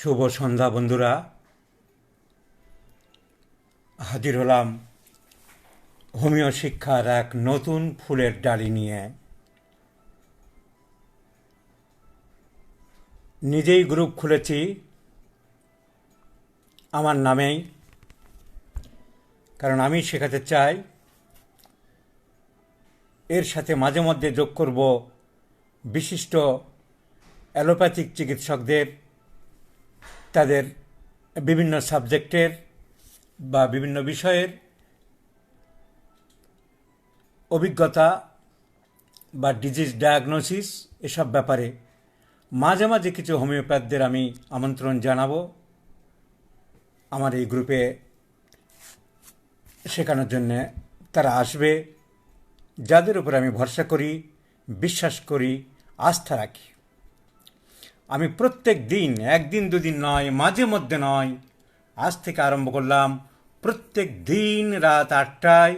শুভ সন্ধ্যা বন্ধুরা, হাজির হলাম হোমিও শিক্ষার এক নতুন ফুলের ডালি নিয়ে। নিজেই গ্রুপ খুলেছি আমার নামেই, কারণ আমি শেখাতে চাই। এর সাথে মাঝে মধ্যে যোগ করব বিশিষ্ট অ্যালোপ্যাথিক চিকিৎসকদের, তাদের বিভিন্ন সাবজেক্টের বা বিভিন্ন বিষয়ের অভিজ্ঞতা বা ডিজিজ ডায়াগনোসিস, এসব ব্যাপারে মাঝে মাঝে কিছু হোমিওপ্যাথদের আমি আমন্ত্রণ জানাবো আমার এই গ্রুপে শেখানোর জন্যে। তারা আসবে, যাদের উপর আমি ভরসা করি, বিশ্বাস করি, আস্থা রাখি। আমি প্রত্যেক দিন, একদিন দুদিন নয়, মাঝে মধ্যে নয়, আজ থেকে আরম্ভ করলাম প্রত্যেক দিন রাত 8টায়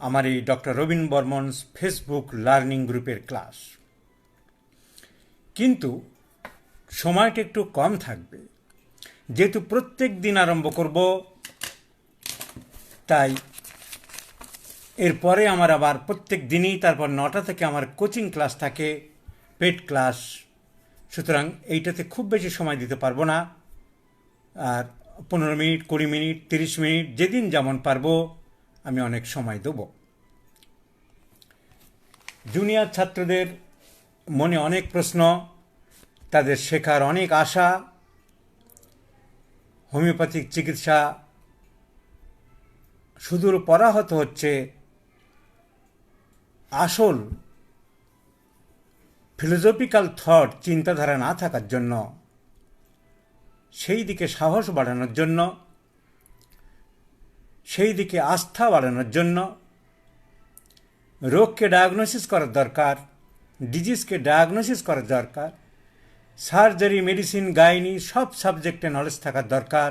আমার এই doctor Robin Barman Facebook learning গ্রুপের ক্লাস। কিন্তু সময়টা একটু কম থাকবে, যেহেতু প্রত্যেক দিন আরম্ভ করব, তাই এরপরে আমার আবার প্রত্যেক দিনই তারপর 9টা থেকে আমার কোচিং ক্লাস থাকে, পেড ক্লাস। সুতরাং এইটাতে খুব বেশি সময় দিতে পারবো না। আর 15 মিনিট, 20 মিনিট, 30 মিনিট, যেদিন যেমন পারবো আমি অনেক সময় দেব। জুনিয়র ছাত্রদের মনে অনেক প্রশ্ন, তাদের শেখার অনেক আশা। হোমিওপ্যাথিক চিকিৎসা সুদূর পরাহত হচ্ছে, আসল ফিলোসফিক্যাল থট, চিন্তাধারা না থাকার জন্য, সেই দিকে সাহস বাড়ানোর জন্য, সেই দিকে আস্থা বাড়ানোর জন্য রোগকে ডায়াগনোসিস করার দরকার, ডিজিজকে ডায়াগনোসিস করা দরকার, সার্জারি, মেডিসিন, গাইনি সব সাবজেক্টে নলেজ থাকার দরকার,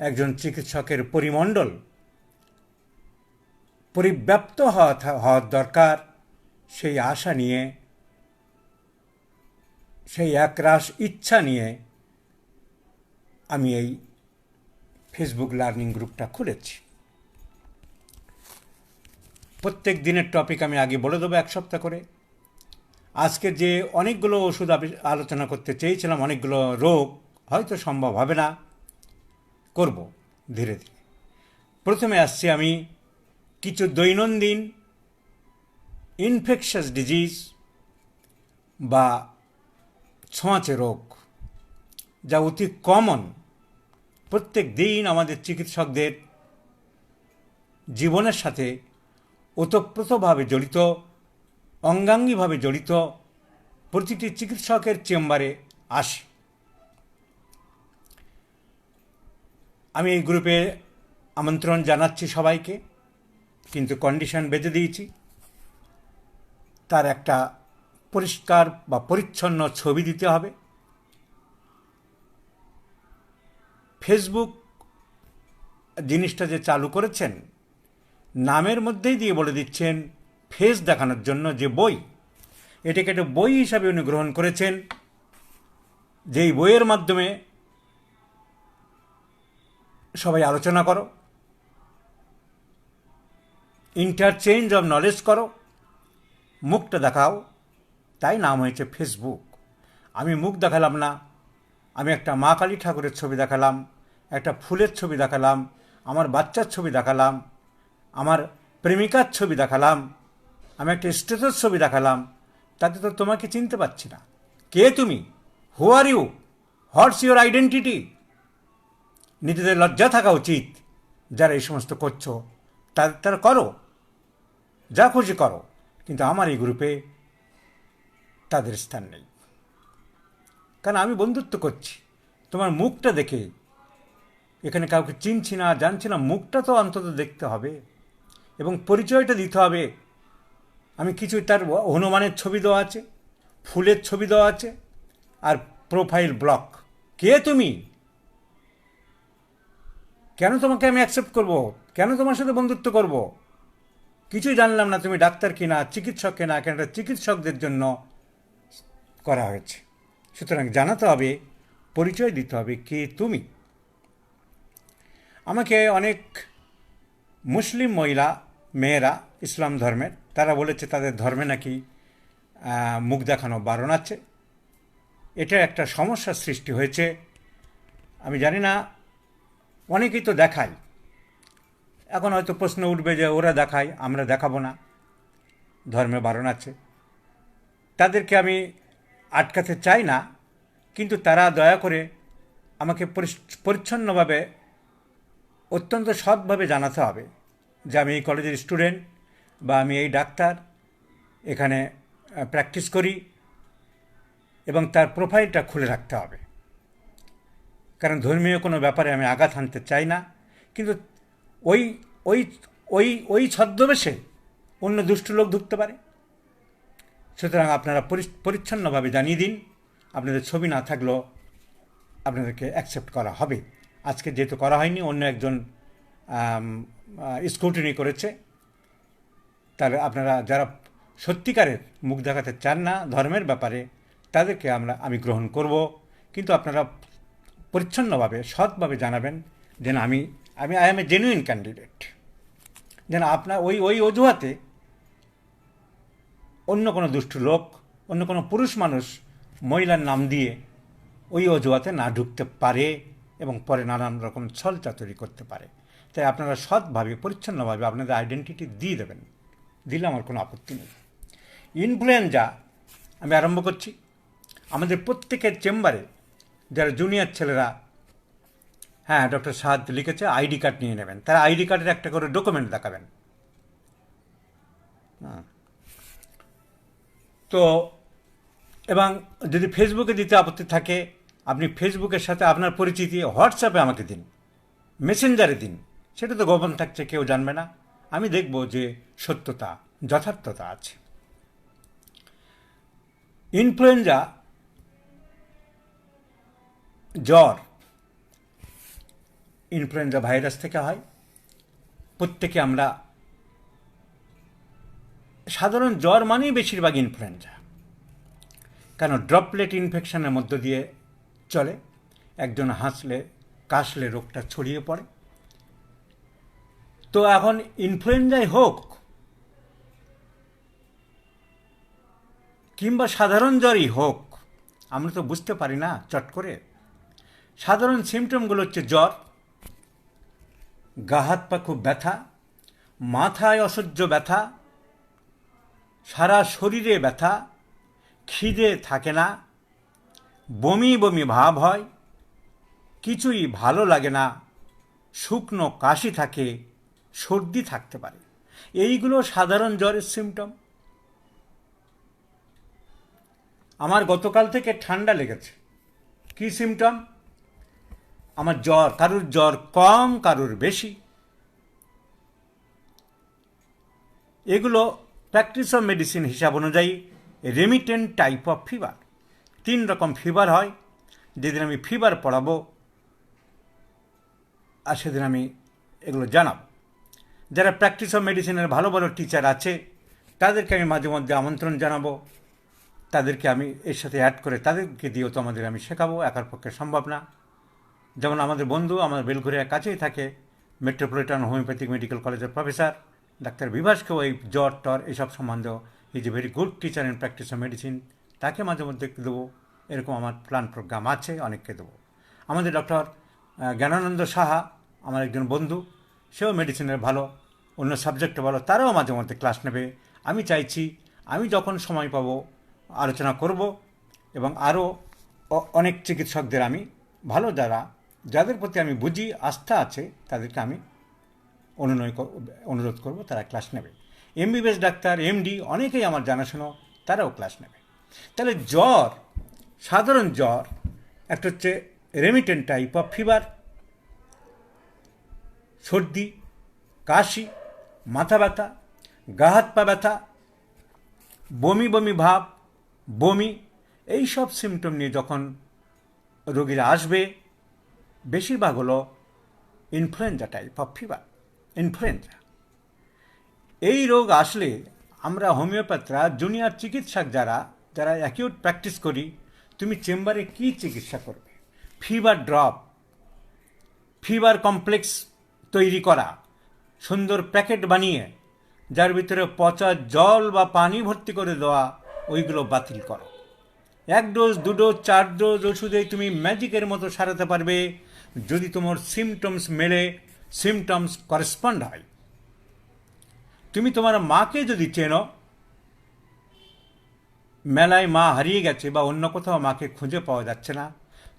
একজন চিকিৎসকের পরিমণ্ডল পরিব্যাপ্ত হওয়ার দরকার। সেই আশা নিয়ে, সেই একরাশ ইচ্ছা নিয়ে আমি এই ফেসবুক লার্নিং গ্রুপটা খুলেছি। প্রত্যেক দিনের টপিক আমি আগে বলে দেবো এক সপ্তাহ করে। আজকে যে অনেকগুলো ওষুধ আলোচনা করতে চেয়েছিলাম, অনেকগুলো রোগ, হয়তো সম্ভব হবে না, করব ধীরে ধীরে। প্রথমে আসছি আমি কিছু দৈনন্দিন ইনফেকশাস ডিজিজ বা ছোঁয়াচে রোগ, যা অতি কমন, প্রত্যেক দিন আমাদের চিকিৎসকদের জীবনের সাথে ওতপ্রোতভাবে জড়িত, অঙ্গাঙ্গিভাবে জড়িত, প্রতিটি চিকিৎসকের চেম্বারে আসে। আমি এই গ্রুপে আমন্ত্রণ জানাচ্ছি সবাইকে, কিন্তু কন্ডিশন বেঁধে দিয়েছি, তার একটা পরিষ্কার বা পরিচ্ছন্ন ছবি দিতে হবে। ফেসবুক জিনিসটা যে চালু করেছেন, নামের মধ্যেই দিয়ে বলে দিচ্ছেন ফেস দেখানোর জন্য যে বই, এটাকে একটা বই হিসাবে উনি গ্রহণ করেছেন, যেই বইয়ের মাধ্যমে সবাই আলোচনা করো, ইন্টারচেঞ্জ অফ নলেজ করো, মুখটা দেখাও, তাই নাম হয়েছে ফেসবুক। আমি মুখ দেখালাম না, আমি একটা মা কালী ঠাকুরের ছবি দেখালাম, একটা ফুলের ছবি দেখালাম, আমার বাচ্চার ছবি দেখালাম, আমার প্রেমিকার ছবি দেখালাম, আমি একটা স্ট্যাটাস ছবি দেখালাম, তাতে তো তোমাকে চিনতে পারছি না। কে তুমি? Who are you? What's your identity? নিজেদের লজ্জা থাকা উচিত। যারা এই সমস্ত করছো তারা করো, যা খুশি করো, কিন্তু আমার এই গ্রুপে তাদের স্থান নেই। কারণ আমি বন্ধুত্ব করছি, তোমার মুখটা দেখে, এখানে কাউকে চিনছি না, জানছি না, মুখটা তো অন্তত দেখতে হবে এবং পরিচয়টা দিতে হবে। আমি কিছু, তার হনুমানের ছবি দেওয়া আছে, ফুলের ছবি দেওয়া আছে, আর প্রোফাইল ব্লক। কে তুমি? কেন তোমাকে আমি অ্যাকসেপ্ট করব? কেন তোমার সাথে বন্ধুত্ব করব? কিছুই জানলাম না তুমি ডাক্তার কিনা, চিকিৎসক কিনা, কেন এটা চিকিৎসকদের জন্য করা হয়েছে। সুতরাং জানাতে হবে, পরিচয় দিতে হবে কে তুমি। আমাকে অনেক মুসলিম মহিলা, মেয়েরা, ইসলাম ধর্মের, তারা বলেছে তাদের ধর্মে নাকি মুখ দেখানো বারণ আছে। এটা একটা সমস্যার সৃষ্টি হয়েছে। আমি জানি না, অনেকেই তো দেখায়। এখন হয়তো প্রশ্ন উঠবে যে ওরা দেখায়, আমরা দেখাবো না, ধর্মে বারণ আছে। তাদেরকে আমি আটকাতে চাই না, কিন্তু তারা দয়া করে আমাকে পরিচ্ছন্নভাবে, অত্যন্ত সৎভাবে জানাতে হবে যে আমি এই কলেজের স্টুডেন্ট বা আমি এই ডাক্তার, এখানে প্র্যাকটিস করি, এবং তার প্রোফাইলটা খুলে রাখতে হবে। কারণ ধর্মীয় কোনো ব্যাপারে আমি আঘাত হানতে চাই না, কিন্তু ওই ওই ওই ওই ছদ্মবেশে অন্য দুষ্ট লোক ঢুকতে পারে। সুতরাং আপনারা পরিচ্ছন্নভাবে জানিয়ে দিন, আপনাদের ছবি না থাকলেও আপনাদেরকে অ্যাকসেপ্ট করা হবে। আজকে যেহেতু করা হয়নি, অন্য একজন স্ক্রুটিনি করেছে, তাহলে আপনারা যারা সত্যিকারের মুখ দেখাতে চান না ধর্মের ব্যাপারে, তাদেরকে আমি গ্রহণ করব, কিন্তু আপনারা পরিচ্ছন্নভাবে, সৎভাবে জানাবেন যেন আমি I M a genuine candidate, যেন আপনার ওই অজুহাতে অন্য কোনো দুষ্ট লোক, অন্য কোনো পুরুষ মানুষ মহিলার নাম দিয়ে ওই অজুহাতে না ঢুকতে পারে এবং পরে নানান রকম ছলচাতুরি করতে পারে। তাই আপনারা সৎভাবে, পরিচ্ছন্নভাবে আপনাদের আইডেন্টিটি দিয়ে দেবেন, দিলে আমার কোনো আপত্তি নেই। ইনফ্লুয়েঞ্জা আমি আরম্ভ করছি। আমাদের প্রত্যেকের চেম্বারে যারা জুনিয়র ছেলেরা, হ্যাঁ, ডক্টর সাহাদ লিখেছে আইডি কার্ড নিয়ে নেবেন, তারা আইডি কার্ডের একটা করে ডকুমেন্ট দেখাবেন। তো এবং যদি ফেসবুকে দিতে আপত্তি থাকে, আপনি ফেসবুকের সাথে আপনার পরিচিতি হোয়াটসঅ্যাপে আমাকে দিন, মেসেঞ্জারে দিন, সেটা তো গোপন থাকছে, কেউ জানবে না। আমি দেখব যে সত্যতা, যথার্থতা আছে। ইনফ্লুয়েঞ্জা জ্বর ইনফ্লুয়েঞ্জা ভাইরাস থেকে হয়। প্রত্যেকে আমরা সাধারণ জ্বর মানেই বেশিরভাগ ইনফ্লুয়েঞ্জা, কেন ড্রপলেট ইনফেকশনের মধ্য দিয়ে চলে। একজন হাসলে কাশলে রোগটা ছড়িয়ে পড়ে। তো এখন ইনফ্লুয়েঞ্জাই হোক কিংবা সাধারণ জ্বরই হোক, আমরা তো বুঝতে পারি না চট করে। সাধারণ সিমটমগুলো হচ্ছে জ্বর, গা হাত পা খুব ব্যথা, মাথায় অসহ্য ব্যথা, সারা শরীরে ব্যথা, খিদে থাকে না, বমি বমি ভাব হয়, কিছুই ভালো লাগে না, শুকনো কাশি থাকে, সর্দি থাকতে পারে। এইগুলো সাধারণ জ্বরের সিমটম। আমার গতকাল থেকে ঠান্ডা লেগেছে, কি সিমটম? আমার জ্বর, কারুর জ্বর কম, কারুর বেশি। এগুলো প্র্যাকটিস অফ মেডিসিন হিসাব অনুযায়ী রেমিটেন্ট টাইপ অফ ফিভার। 3 রকম ফিভার হয়। যেদিন আমি ফিভার পড়াবো আর সেদিন আমি এগুলো জানাবো। যারা প্র্যাকটিস অফ মেডিসিনের ভালো ভালো টিচার আছে তাদেরকে আমি মাঝে মধ্যে আমন্ত্রণ জানাবো, তাদেরকে আমি এর সাথে অ্যাড করে তাদেরকে দিয়েও তো আমাদের আমি শেখাবো, একার পক্ষে সম্ভব না। যেমন আমাদের বন্ধু আমার বেলঘরিয়ার কাছেই থাকে, মেট্রোপলিটন হোমিওপ্যাথিক মেডিকেল কলেজের প্রফেসর ডাক্তার বিভাসকেও এই জ্বর টর এসব সম্বন্ধেও is a very good teacher in practice of medicine, তাকে মাঝে মধ্যে দেবো। এরকম আমার প্ল্যান প্রোগ্রাম আছে, অনেককে দেবো। আমাদের ডক্টর জ্ঞানানন্দ সাহা আমার একজন বন্ধু, সেও মেডিসিনের ভালো, অন্য সাবজেক্টে ভালো, তারাও মাঝে মধ্যে ক্লাস নেবে। আমি চাইছি আমি যখন সময় পাবো আলোচনা করব এবং আরও অনেক চিকিৎসকদের আমি ভালো যাদের প্রতি আমি বুঝি আস্থা আছে তাদেরকে আমি অনুরোধ করব তারা ক্লাস নেবে। এমবিবিএস ডাক্তার, এমডি অনেকেই আমার জানাশোনা, তারাও ক্লাস নেবে। তাহলে জ্বর, সাধারণ জ্বর একটা হচ্ছে রেমিটেন্ট টাইপ অফ ফিভার, সর্দি, কাশি, মাথা ব্যথা, গা হাত পা ব্যথা, বমি বমি ভাব, বমি, এই সব সিমটম নিয়ে যখন রোগীরা আসবে বেশিরভাগ হলো influenza type of fever, influenza. এই রোগ আসলে আমরা হোমিওপ্যাথরা, জুনিয়র চিকিৎসক যারা যারা অ্যাকিউট প্র্যাকটিস করি, তুমি চেম্বারে কি চিকিৎসা করবে? ফিভার ড্রপ, ফিভার কমপ্লেক্স তৈরি করা, সুন্দর প্যাকেট বানিয়ে যার ভিতরে পচা জল বা পানি ভর্তি করে দেওয়া, ওইগুলো বাতিল করো। 1 ডোজ 2 ডোজ 4 ডোজ ওষুধেই তুমি ম্যাজিকের মতো সারাতে পারবে যদি তোমার সিমটমস মেলে, সিমটমস করেসপন্ড হয়। তুমি তোমার মাকে যদি চেনো, মেলায় মা হারিয়ে গেছে বা অন্য কোথাও মাকে খুঁজে পাওয়া যাচ্ছে না,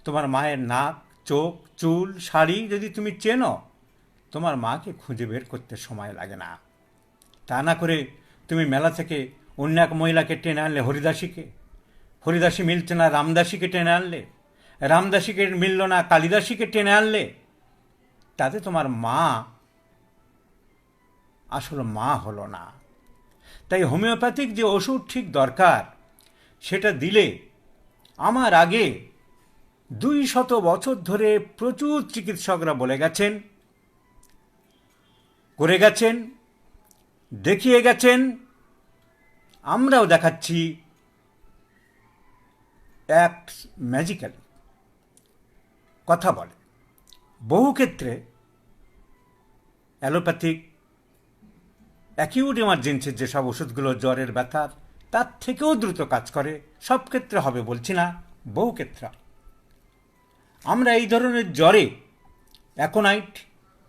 তোমার মায়ের নাক, চোখ, চুল, শাড়ি যদি তুমি চেনো, তোমার মাকে খুঁজে বের করতে সময় লাগে না। তা না করে তুমি মেলা থেকে অন্য এক মহিলাকে টেনে আনলে, হরিদাসীকে, হরিদাসী মিলছে না রামদাসীকে টেনে আনলে, রামদাসীকে মিলল না কালিদাসীকে টেনে আনলে, তাতে তোমার মা আসলে মা হলো না। তাই হোমিওপ্যাথিক যে ওষুধ ঠিক দরকার সেটা দিলে, আমার আগে 200 বছর ধরে প্রচুর চিকিৎসকরা বলে গেছেন, করে গেছেন, দেখিয়ে গেছেন, আমরাও দেখাচ্ছি, অ্যাক্ট ম্যাজিক্যালি, কথা বলে। বহু ক্ষেত্রে অ্যালোপ্যাথিক অ্যাকিউট এমার্জেন্সির যেসব ওষুধগুলো জ্বরের ব্যথার, তার থেকেও দ্রুত কাজ করে। সব ক্ষেত্রে হবে বলছি না, বহু ক্ষেত্রে। আমরা এই ধরনের জ্বরে অ্যাকোনাইট,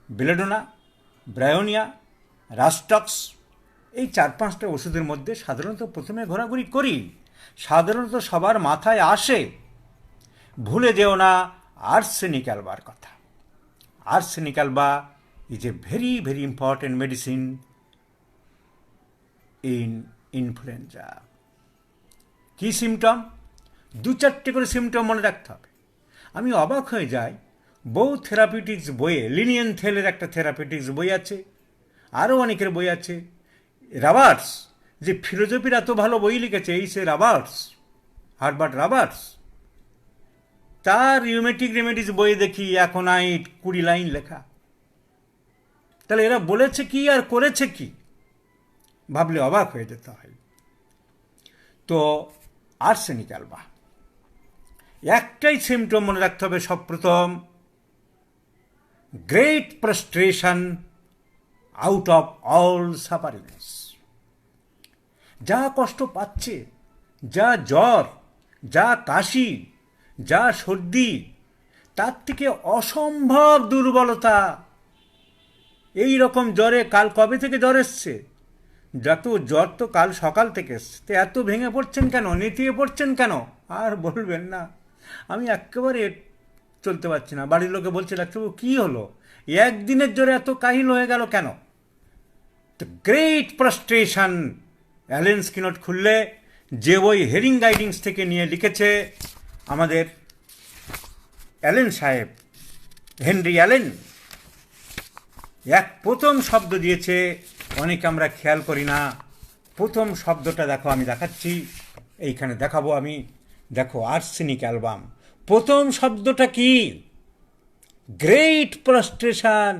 বেলেডোনা, ব্রায়োনিয়া, রাস্টক্স, এই 4-5টা ওষুধের মধ্যে সাধারণত প্রথমে ঘোরাঘুরি করি। সাধারণত সবার মাথায় আসে, ভুলে যেও না, আর্সেনিক অ্যালবার কথা। Arsenic Alba is a very very important medicine in influenza. কি সিমটম? 2-4টে করে সিমটম মনে রাখতে হবে। আমি অবাক হয়ে যাই, বহু থেরাপিউটিক্স বইয়ে, লিনিয়েন থেলের একটা থেরাপিউটিক্স বই আছে, আরও অনেকের বই আছে। রবার্টস, যে ফিলোজফির এত ভালো বই লিখেছে, এই সে রবার্টস, হারবার্ট রবার্টস, তার রিউমেটিক রেমেডিস বই দেখি অ্যাকোনাইট 20 লাইন লেখা। তাহলে এরা বলেছে কি আর করেছে কি, ভাবলে অবাক হয়ে যেতে হয়। তো আর্সেনিক অ্যালবা, একটাই সিমটম মনে রাখতে হবে সবপ্রথম, great frustration out of all sufferings. যা কষ্ট পাচ্ছে, যা জ্বর, যা কাশি, যা সর্দি, তার থেকে অসম্ভব দুর্বলতা। এই রকম জ্বরে কাল কবে থেকে জ্বর এসছে? যত জ্বর তো কাল সকাল থেকে এসছে। তো এত ভেঙে পড়ছেন কেন, নেতিয়ে পড়ছেন কেন? আর বলবেন না, আমি একেবারে চলতে পারছি না। বাড়ির লোকে বলছে, ডাক্তারবাবু কী হলো, একদিনের জ্বরে এত কাহিল হয়ে গেল কেন? তো গ্রেট ফ্রাস্ট্রেশন, অ্যালেন স্কিনট খুললে যে বই হেরিং গাইডিংস থেকে নিয়ে লিখেছে আমাদের অ্যালেন সাহেব, হেনরি অ্যালেন, প্রথম শব্দ দিয়েছে, অনেকে আমরা খেয়াল করি না। প্রথম শব্দটা দেখো, আমি দেখাচ্ছি, এইখানে দেখাবো আমি। দেখো আর্সেনিক অ্যালবাম, প্রথম শব্দটা কি? গ্রেট ফ্রাস্ট্রেশন,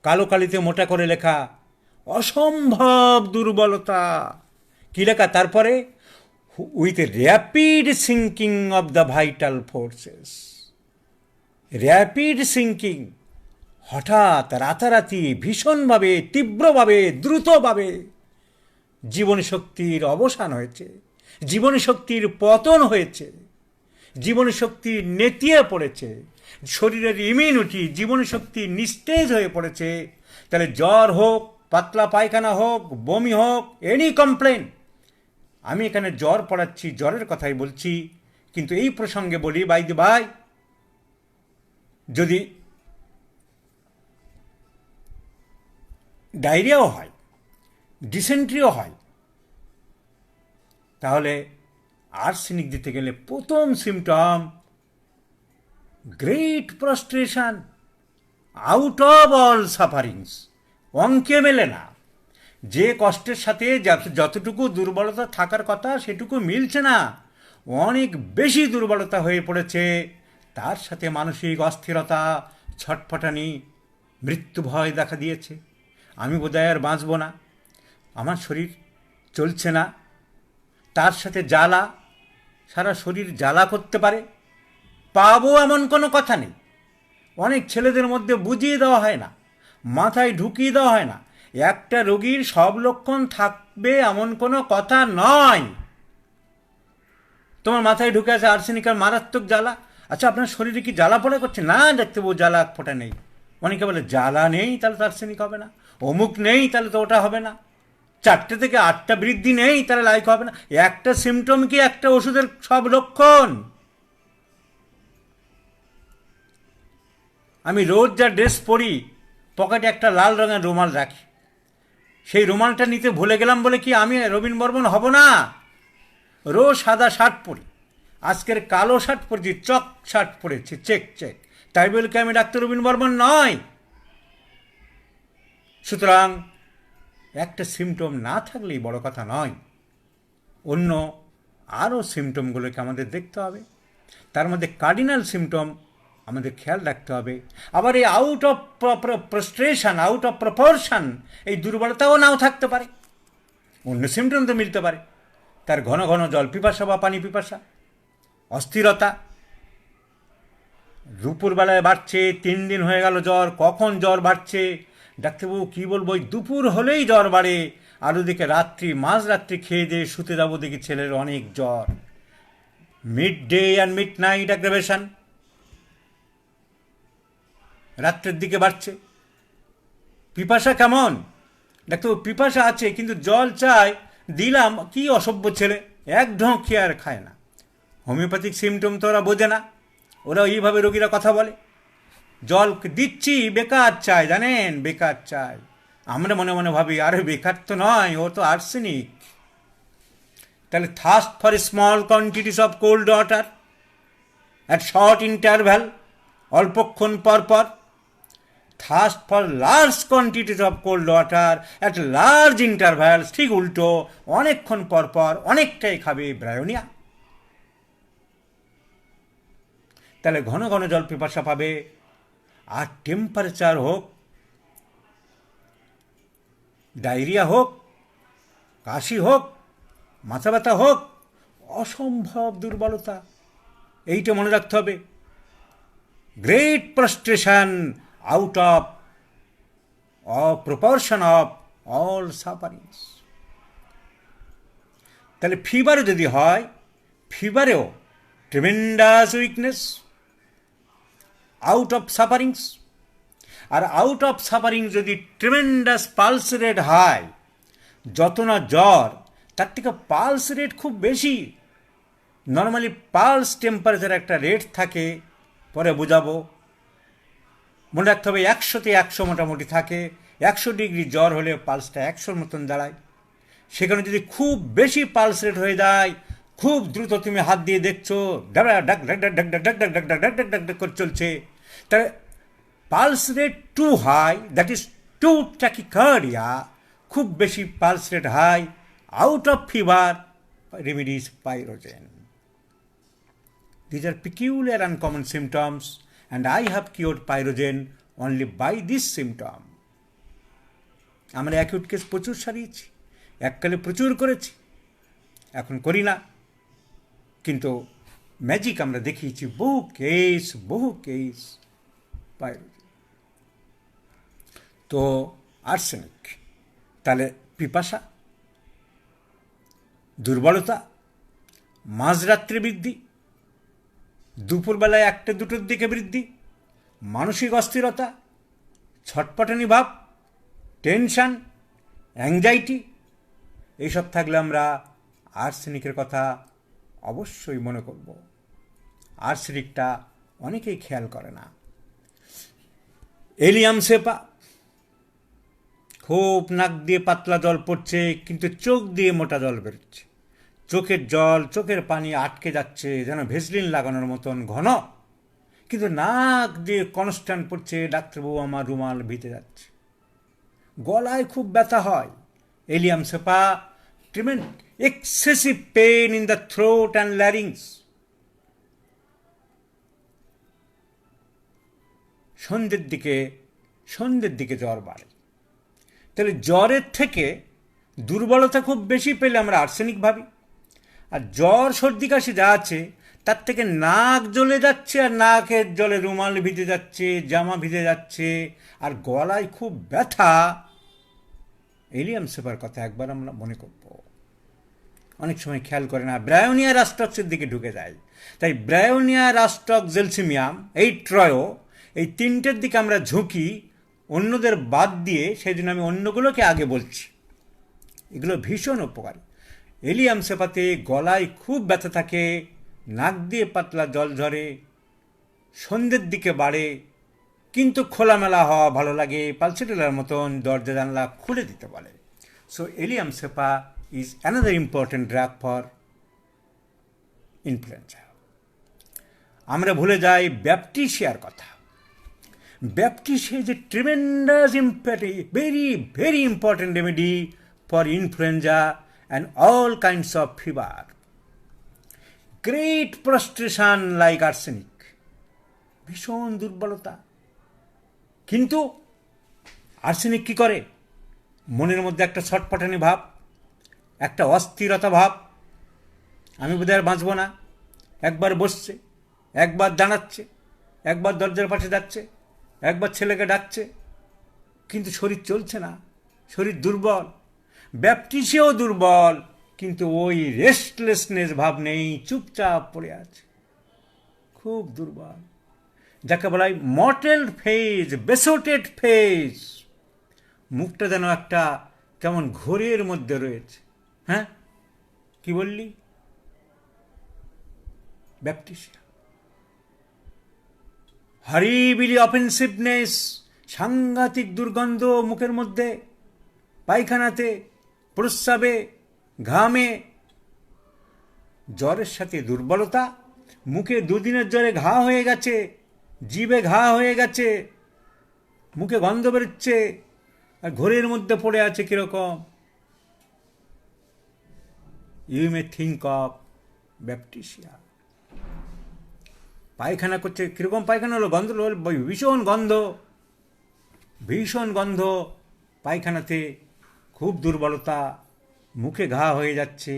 কালো কালিতে মোটা করে লেখা, অসম্ভব দুর্বলতা। কি লেখা তারপরে? With rapid sinking of the vital forces. Rapid sinking, হঠাৎ রাতারাতি ভীষণভাবে, তীব্রভাবে, দ্রুতভাবে জীবনীশক্তির অবসান হয়েছে, জীবনীশক্তির পতন হয়েছে, জীবনীশক্তি নেতিয়ে পড়েছে, শরীরের ইমিউনিটি, জীবনীশক্তি নিস্তেজ হয়ে পড়েছে। তাহলে জ্বর হোক, পাতলা পায়খানা হোক, বমি হোক, এনি কমপ্লেন, আমি এখানে জ্বর পড়াচ্ছি, জ্বরের কথাই বলছি, কিন্তু এই প্রসঙ্গে বলি বাই দি বাই, যদি ডায়রিয়াও হয়, ডিসেন্ট্রিও হয়, তাহলে আর্সেনিক দিতে গেলে প্রথম symptom great frustration out of all sufferings. অঙ্কে মেলে না, যে কষ্টের সাথে যতটুকু দুর্বলতা থাকার কথা সেটুকু মিলছে না, অনেক বেশি দুর্বলতা হয়ে পড়েছে। তার সাথে মানসিক অস্থিরতা, ছটফটানি, মৃত্যু ভয় দেখা দিয়েছে। আমি বোধহয় আর বাঁচব না, আমার শরীর চলছে না। তার সাথে জ্বালা, সারা শরীর জ্বালা করতে পারে, পাবো এমন কোনো কথা নেই। অনেক ছেলেদের মধ্যে বুঝিয়ে দেওয়া হয় না, মাথায় ঢুকিয়ে দেওয়া হয় না, একটা রোগীর সব লক্ষণ থাকবে এমন কোনো কথা নয়। তোমার মাথায় ঢুকে আছে আর্সেনিকের মারাত্মক জ্বালা, আচ্ছা আপনার শরীরে কি জ্বালা পোড়া করছে? না, দেখতে বউ জ্বালা এক ফোঁটা নেই। অনেকে বলে জ্বালা নেই তাহলে তো আর্সেনিক হবে না, অমুক নেই তাহলে তো ওটা হবে না, 4টে থেকে 8টা বৃদ্ধি নেই তাহলে লাইক হবে না। একটা সিমটম কি একটা ওষুধের সব লক্ষণ? আমি রোজ যা ড্রেস পরি, পকেটে একটা লাল রঙের রুমাল রাখি, সেই রুমালটা নিতে ভুলে গেলাম বলে কি আমি রবীন বর্মন হব না? রোজ সাদা শার্ট পরি, আজকের কালো শার্ট পরেছি, চক শার্ট পরেছি, চেক চেক, তাই বলে কি আমি ডাক্তার রবীন বর্মন নয়? সুতরাং একটা সিমটম না থাকলেই বড় কথা নয়, অন্য আরও সিমটমগুলোকে আমাদের দেখতে হবে। তার মধ্যে কার্ডিনাল সিমটম আমাদের খেয়াল রাখতে হবে। আবার এই out of frustration, out of proportion, এই দুর্বলতাও নাও থাকতে পারে, অন্য সিমটম তো মিলতে পারে। তার ঘন ঘন জল পিপাসা বা পানি পিপাসা, অস্থিরতা, দুপুরবেলায় বাড়ছে, 3 দিন হয়ে গেল জ্বর, কখন জ্বর বাড়ছে ডাক্তারবাবু কী বলবো, ওই দুপুর হলেই জ্বর বাড়ে, আর ওদিকে রাত্রি, মাঝরাত্রি খেয়ে দিয়ে শুতে যাবো দেখি ছেলের অনেক জ্বর। Mid day and mid night aggravation, রাত্রের দিকে বাড়ছে। পিপাসা কেমন ডাক্তারবাবু? পিপাসা আছে কিন্তু জল চাই, দিলাম, কি অসভ্য ছেলে, এক ঢোক খেয়ে আর খায় না। হোমিওপ্যাথিক সিমটম তো ওরা বোঝে না, ওরা এইভাবে রোগীরা কথা বলে, জল দিচ্ছি বেকার চাই, জানেন, বেকার চাই। আমরা মনে মনে ভাবি আরে বেকার তো নয়, ও তো আর্সেনিক। তাহলে thirst for small quantities of cold water at short interval, অল্পক্ষণ পর পর। Thirst for large quantities of cold water at large intervals, ঠিক উল্টো, অনেকক্ষণ পর পর অনেকটাই খাবে ব্রায়োনিয়া। তাহলে ঘন ঘন জল পিপাসা পাবে। আর টেম্পারেচার হোক, ডায়রিয়া হোক, কাশি হোক, মাথা ব্যথা হোক, অসম্ভব দুর্বলতা, এইটা মনে রাখতে হবে। Great prostration out of proportion of all sufferings. তাহলে ফিভারও যদি হয়, ফিভারেও tremendous weakness out of sufferings. আর আউট অফ সাফারিং যদি ট্রিমেন্ডাস পালস রেট হয়, যত না জ্বর তার থেকে পালস রেট খুব বেশি। নর্মালি পালস টেম্পারেচার একটা রেট থাকে, পরে বোঝাবো, মনে রাখতে হবে 100-তে 100 মোটামুটি থাকে। 100 ডিগ্রি জ্বর হলে পালসটা 100-র মতন দাঁড়ায়। সেখানে যদি খুব বেশি পালস রেট হয়ে যায়, খুব দ্রুত তুমি হাত দিয়ে দেখছো ডাক ডাক ডাক ডাক ডাক ডাক ডাক ডাক ডাক ডাক ডাক ডাক ডাক করে চলছে, তাহলে pulse rate too high, that is too tachycardia. খুব বেশি pulse rate high, out of fever, remedy is pyrogen. These are peculiar uncommon symptoms, and I have cured pyrogen only by this symptom. আমরা acute case প্রচুর সারিয়েছি, এককালে প্রচুর করেছি, এখন করি না, কিন্তু ম্যাজিক আমরা দেখিয়েছি বহু কেস পাইরোজেন। তো আর্সেনিক, তাহলে পিপাসা, দুর্বলতা, মাঝরাত্রে বৃদ্ধি, দুপুরবেলায় 1-2টোর দিকে বৃদ্ধি, মানসিক অস্থিরতা, ছটপটানি ভাব, টেনশন, অ্যাংজাইটি, এইসব থাকলে আমরা আর্সেনিকের কথা অবশ্যই মনে করব। আর্সেনিকটা অনেকেই খেয়াল করে না। এলিয়াম সেপা, খুব নাক দিয়ে পাতলা জল পড়ছে, কিন্তু চোখ দিয়ে মোটা জল বেরোচ্ছে। চোখের জল, চোখের পানি আটকে যাচ্ছে যেন ভেসলিন লাগানোর মতন ঘন, কিন্তু নাক দিয়ে কনস্ট্যান্ট পড়ছে, ডাক্তারবাবু আমার রুমাল ভিজে যাচ্ছে। গলায় খুব ব্যথা হয়, allium cepa, excessive pain in the throat and larynx. সন্ধ্যের দিকে জ্বর বাড়ে। তাহলে জ্বরের থেকে দুর্বলতা খুব বেশি পেলে আমরা আর্সেনিক ভাবি। আর জ্বর সর্দি কাশি যা আছে তার থেকে নাক জ্বলে যাচ্ছে, আর নাকের জলে রুমাল ভিজে যাচ্ছে, জামা ভিজে যাচ্ছে, আর গলায় খুব ব্যথা, এলিয়াম সেপার কথা একবার আমরা মনে করব। অনেক সময় খেয়াল করে না, ব্রায়োনিয়া রাস্টক্সের দিকে ঢুকে যায়। তাই ব্রায়োনিয়া, রাস্টক্স, জেলসিমিয়াম, এই ট্রয়ো, এই তিনটের দিকে আমরা ঝুঁকি, অন্যদের বাদ দিয়ে, সেই জন্য আমি অন্যগুলোকে আগে বলছি। এগুলো ভীষণ উপকারী। এলিয়াম সেপাতে গলায় খুব ব্যথা থাকে, নাক দিয়ে পাতলা জল ঝরে, সন্ধ্যের দিকে বাড়ে, কিন্তু খোলামেলা হওয়া ভালো লাগে, পালসেটেলার মতন দরজা জানলা খুলে দিতে পারে। So allium cepa is another important drug for influenza. আমরা ভুলে যাই ব্যাপটিসিয়ার কথা। Baptisia is a tremendous, very important remedy for influenza and all kinds of fever. Great prostration like arsenic. ভীষণ দুর্বলতা, কিন্তু আর্সেনিক কি করে? মনের মধ্যে একটা ছটপটানি ভাব, একটা অস্থিরতা ভাব, আমি বোধহয় আর বাঁচব না। একবার বসছে, একবার দাঁড়াচ্ছে, একবার দরজার পাশে যাচ্ছে, একবার ছেলেকে ডাকছে, কিন্তু শরীর চলছে না, শরীর দুর্বল। ব্যাপটিসিয়াও দুর্বল, কিন্তু ওই রেস্টলেসনেস ভাব নেই, চুপচাপ পড়ে আছে, খুব দুর্বল, যাকে বলা হয় মটেলড ফেজ, বেসোটেড ফেজ। মুখটা যেন একটা কেমন ঘোরের মধ্যে রয়েছে। হ্যাঁ, কি বললি? ব্যাপটিসিয়া। হরিবিলি অফেন্সিভনেস, সাংঘাতিক দুর্গন্ধ মুখের মধ্যে, পায়খানাতে, প্রস্রাবে, ঘামে। জ্বরের সাথে দুর্বলতা, মুখে 2 দিনের জ্বরে ঘা হয়ে গেছে, জিভে ঘা হয়ে গেছে, মুখে গন্ধ বেরোচ্ছে, আর ঘোরের মধ্যে পড়ে আছে কিরকম। You may think of baptisia. পায়খানা করছে, কীরকম পায়খানা হলো, গন্ধ হলো, ভীষণ গন্ধ, ভীষণ গন্ধ পায়খানাতে, খুব দুর্বলতা, মুখে ঘা হয়ে যাচ্ছে,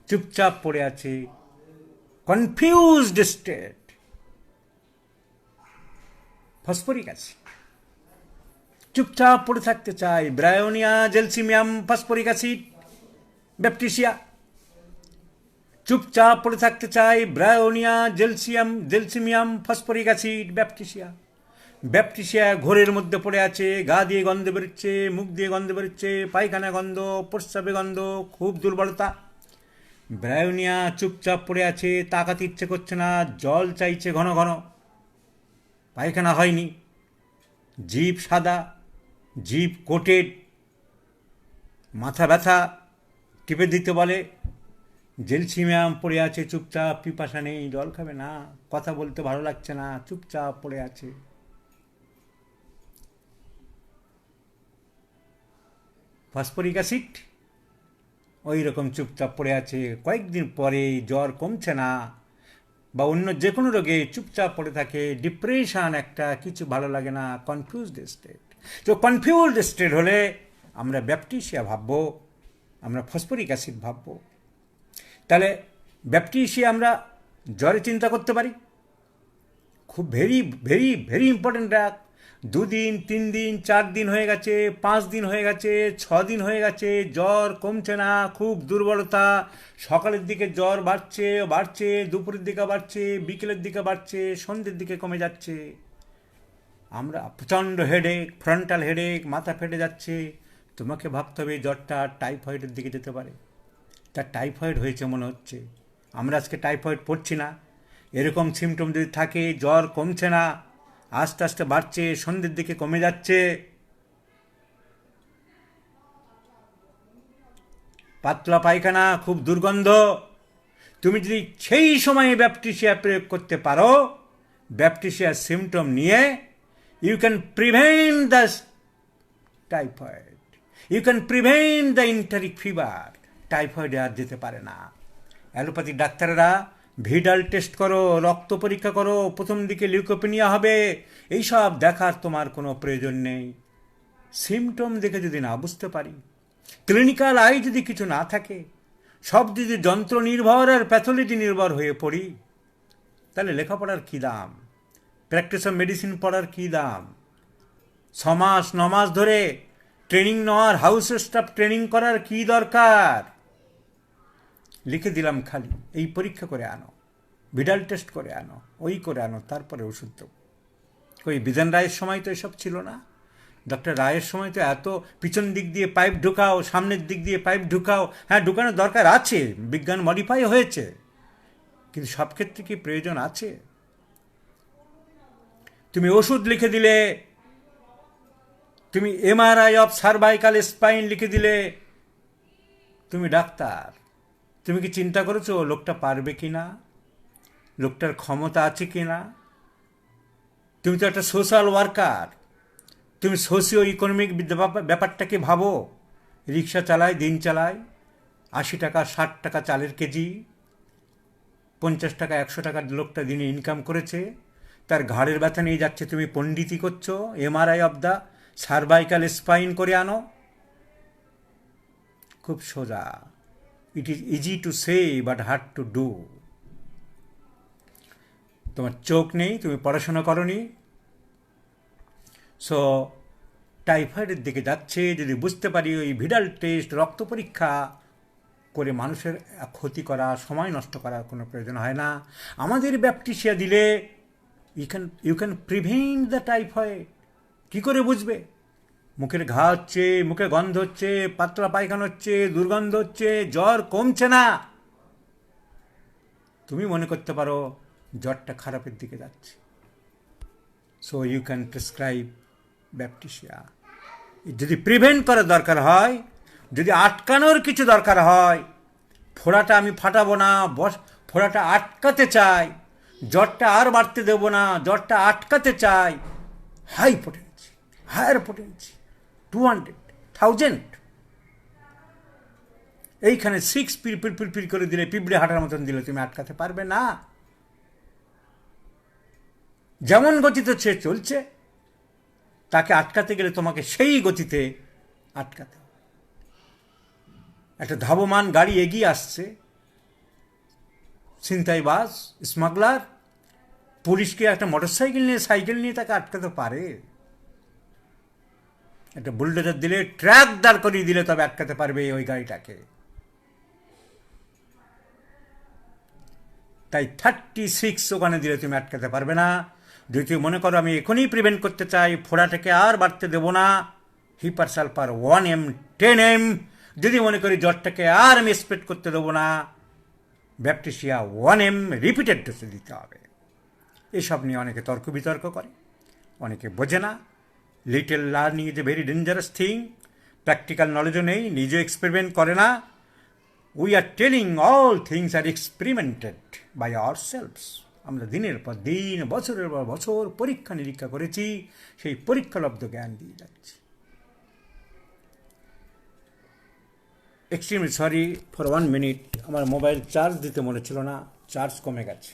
চুপচাপ পড়ে আছে, কনফিউজড স্টেট, ফসফরিক অ্যাসিড, চুপচাপ পড়ে থাকতে চাই, Bryonia gelsemium phosphoric acid baptisia, চুপচাপ পড়ে থাকতে চাই, Bryonia gelsemium phosphoric acid baptisia, baptisia ঘোরের মধ্যে পড়ে আছে, গা দিয়ে গন্ধ বেরোচ্ছে, মুখ দিয়ে গন্ধ বেরোচ্ছে, পায়খানা গন্ধ, প্রস্রাবে গন্ধ, খুব দুর্বলতা। ব্রায়োনিয়া চুপচাপ পড়ে আছে, তাকাতে ইচ্ছে করছে না, জল চাইছে ঘন ঘন, পায়খানা হয়নি, জিভ সাদা, জিভ কোটেড, মাথা ব্যথা, টিপে দিতে বলে। জেলসিমিয়াম পড়ে আছে চুপচাপ, পিপাসা নেই, জল খাবে না, কথা বলতে ভালো লাগছে না, চুপচাপ পড়ে আছে। ফসফরিক অ্যাসিড ওই রকম চুপচাপ পড়ে আছে, কয়েকদিন পরে জ্বর কমছে না, বা অন্য যে কোনো রোগে চুপচাপ পড়ে থাকে, ডিপ্রেশন একটা, কিছু ভালো লাগে না, কনফিউজড স্টেট। তো কনফিউজড স্টেট হলে আমরা ব্যাপটিসিয়া ভাববো, আমরা ফসফরিক অ্যাসিড ভাববো। তাহলে ব্যাপটিসিয়া আমরা জ্বরে চিন্তা করতে পারি, খুব very very very important drug. 2 দিন 3 দিন 4 দিন হয়ে গেছে, 5 দিন হয়ে গেছে, 6 দিন হয়ে গেছে, জ্বর কমছে না, খুব দুর্বলতা, সকালের দিকে জ্বর বাড়ছে বাড়ছে, দুপুরের দিকে বাড়ছে, বিকেলের দিকে বাড়ছে, সন্ধ্যের দিকে কমে যাচ্ছে, আমরা প্রচণ্ড হেডেক, ফ্রন্টাল হেডেক, মাথা ফেটে যাচ্ছে, তোমাকে ভাবতে হবে জ্বরটা টাইফয়েডের দিকে যেতে পারে, তার টাইফয়েড হয়েছে মনে হচ্ছে। আমরা আজকে টাইফয়েড পড়ছি না, এরকম সিমটম যদি থাকে, জ্বর কমছে না, আস্তে আস্তে বাড়ছে, সন্ধ্যের দিকে কমে যাচ্ছে, পাতলা পায়খানা, খুব দুর্গন্ধ, তুমি যদি সেই সময়ে ব্যাপটিসিয়া প্রয়োগ করতে পারো, ব্যাপটিসিয়ার সিমটম নিয়ে, you can prevent the typhoid, you can prevent the enteric fever. টাইফয়েডে আর যেতে পারে না। অ্যালোপ্যাথিক ডাক্তারেরা ভিডাল টেস্ট করো, রক্ত পরীক্ষা করো, প্রথম দিকে লিউকোপিনিয়া হবে, এইসব দেখার তোমার কোনো প্রয়োজন নেই। সিমটম দেখে যদি না বুঝতে পারি, ক্লিনিক্যাল আই যদি কিছু না থাকে, সব যদি যন্ত্র নির্ভর আর প্যাথোলজি নির্ভর হয়ে পড়ি, তাহলে লেখাপড়ার কী দাম, প্র্যাকটিস অফ মেডিসিন পড়ার কী দাম, 6 মাস 9 মাস ধরে ট্রেনিং নেওয়ার, হাউস স্টাফ ট্রেনিং করার কী দরকার? লিখে দিলাম খালি, এই পরীক্ষা করে আনো, ভিডাল টেস্ট করে আনো, ওই করে আনো, তারপরে ওষুধ দেবো। ওই বিধান রায়ের সময় তো এসব ছিল না। ডক্টর রায়ের সময় তো এত পিছন দিক দিয়ে পাইপ ঢুকাও, সামনের দিক দিয়ে পাইপ ঢুকাও, হ্যাঁ ঢুকানোর দরকার আছে, বিজ্ঞান মডিফাই হয়েছে, কিন্তু সব ক্ষেত্রে কি প্রয়োজন আছে? তুমি ওষুধ লিখে দিলে, তুমি এমআরআই অফ সার্ভাইকাল স্পাইন লিখে দিলে, তুমি ডাক্তার, তুমি কি চিন্তা করেছো লোকটা পারবে কি না, লোকটার ক্ষমতা আছে কি না? তুমি তো একটা সোশ্যাল ওয়ার্কার, তুমি সোশিও ইকোনমিক ব্যাপারটাকে ভাবো। রিক্সা চালায়, দিন চালায়, 80 টাকা 60 টাকা চালের কেজি, 50 টাকা 100 টাকার লোকটা দিনে ইনকাম করেছে, তার ঘাড়ের ব্যথা নিয়ে যাচ্ছে, তুমি পণ্ডিতি করছো, MRI of the cervical spine করে আনো। খুব সোজা, it is easy to say but hard to do. তোমার চোখ নেই, তুমি পড়াশোনা করনি, সো টাইফয়েডের দিকে যাচ্ছে। যদি বুঝতে পারি, ওই ভিডাল টেস্ট, রক্ত পরীক্ষা করে মানুষের ক্ষতি করা, সময় নষ্ট করার কোনো প্রয়োজন হয় না। আমাদের ব্যাপটিসিয়া দিলে you can prevent the typhoid. কী করে বুঝবে? মুখের ঘা হচ্ছে, মুখে গন্ধ হচ্ছে, পাতলা পায়খানা হচ্ছে, দুর্গন্ধ হচ্ছে, জ্বর কমছে না, তুমি মনে করতে পারো জ্বরটা খারাপের দিকে যাচ্ছে, so you can prescribe baptisia. যদি প্রিভেন্ট করার দরকার হয়, যদি আটকানোর কিছু দরকার হয়, ফোড়াটা আমি ফাটাবো না, ফোড়াটা আটকাতে চাই, জ্বরটা আর বাড়তে দেবো না, জ্বরটা আটকাতে চাই, হাই পোটেন্সি, হায়ার পোটেন্সি, 200,000, এইখানে 6 পিড় করে দিলে, পিঁপড়ে হাঁটার মতন দিলে তুমি আটকাতে পারবে না। যেমন গতিতে সে চলছে তাকে আটকাতে গেলে তোমাকে সেই গতিতে আটকাতে হবে। একটা ধাবমান গাড়ি এগিয়ে আসছে, ছিনতাইবাজ, স্মাগলার, পুলিশকে একটা মোটরসাইকেল নিয়ে, সাইকেল নিয়ে তাকে আটকাতে পারে? একটা বুলডোজার দিলে, ট্রাক দাঁড় করিয়ে দিলে তবে আটকাতে পারবে ওই গাড়িটাকে। তাই 36 ওখানে দিলে তুমি আটকাতে পারবে না। যদি তুমি মনে করো আমি এখনই প্রিভেন্ট করতে চাই, ফোড়াটাকে আর বাড়তে দেবো না, হিপার সালফার 1M 10M, যদি মনে করি জ্বরটাকে আর আমি স্প্রেড করতে দেবো না, ব্যাপটিসিয়া 1M রিপিটেড ডোজে দিতে হবে। এসব নিয়ে অনেকে তর্ক বিতর্ক করে, অনেকে বোঝে না। Little learning is a very dangerous thing. Practical নলেজও নেই, নিজে এক্সপেরিমেন্ট করে না। We are telling all things are experimented by ourselves. আমরা দিনের পর দিন, বছরের পর বছর পরীক্ষা নিরীক্ষা করেছি, সেই পরীক্ষালব্ধ জ্ঞান দিয়ে যাচ্ছি। এক্সট্রিমলি সরি ফর 1 মিনিট, আমার মোবাইল চার্জ দিতে মনে ছিল না, চার্জ কমে গেছে।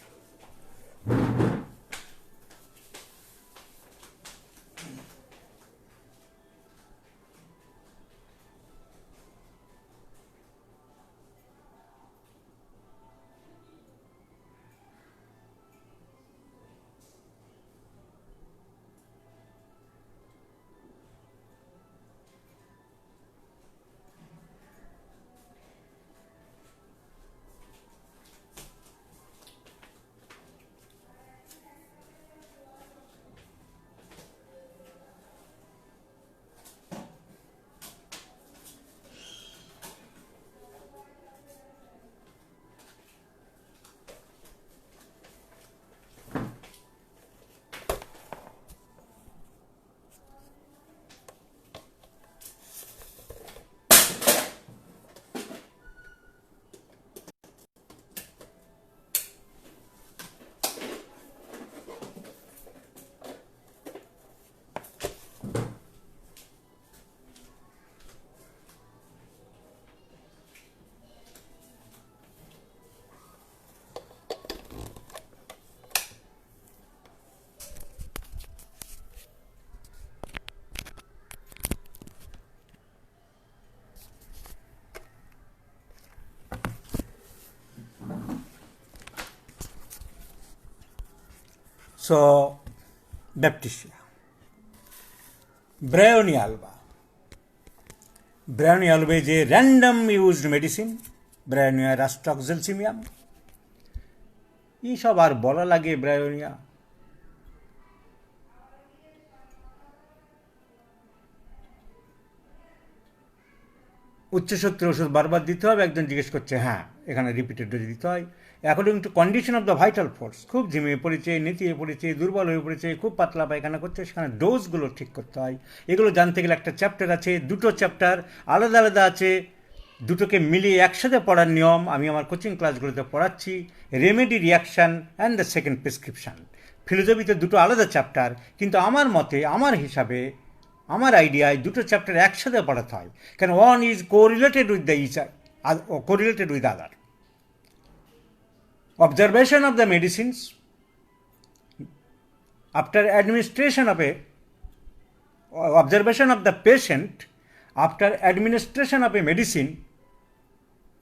So, Baptisia. Bryonia alba. Bryonia alba is a random used medicine. Bryonia rastoxelcimium. এইসব আর বলা লাগে? ব্রায়োনিয়া উচ্চশক্তির ওষুধ বারবার দিতে হবে। একজন জিজ্ঞেস করছে, হ্যাঁ এখানে রিপিটেড ডোজ দিতে হয় according to condition of the vital force. খুব ঝিমিয়ে পড়েছে, নেতিয়ে পড়েছে, দুর্বল হয়ে পড়েছে, খুব পাতলা পায়খানা করছে, সেখানে ডোজগুলো ঠিক করতে হয়। এগুলো জানতে গেলে একটা চ্যাপ্টার আছে, দুটো চ্যাপ্টার আলাদা আলাদা আছে, দুটোকে মিলিয়ে একসাথে পড়ার নিয়ম আমি আমার কোচিং ক্লাসগুলোতে পড়াচ্ছি। Remedy, reaction and the second prescription. ফিলোজফিতে দুটো আলাদা চ্যাপ্টার, কিন্তু আমার মতে, আমার হিসাবে, আমার আইডিয়ায় দুটো চ্যাপ্টার একসাথে পড়াতে হয়। কেন? One is correlated with the correlated with other. Observation of the medicines after administration of observation of the patient after administration of a medicine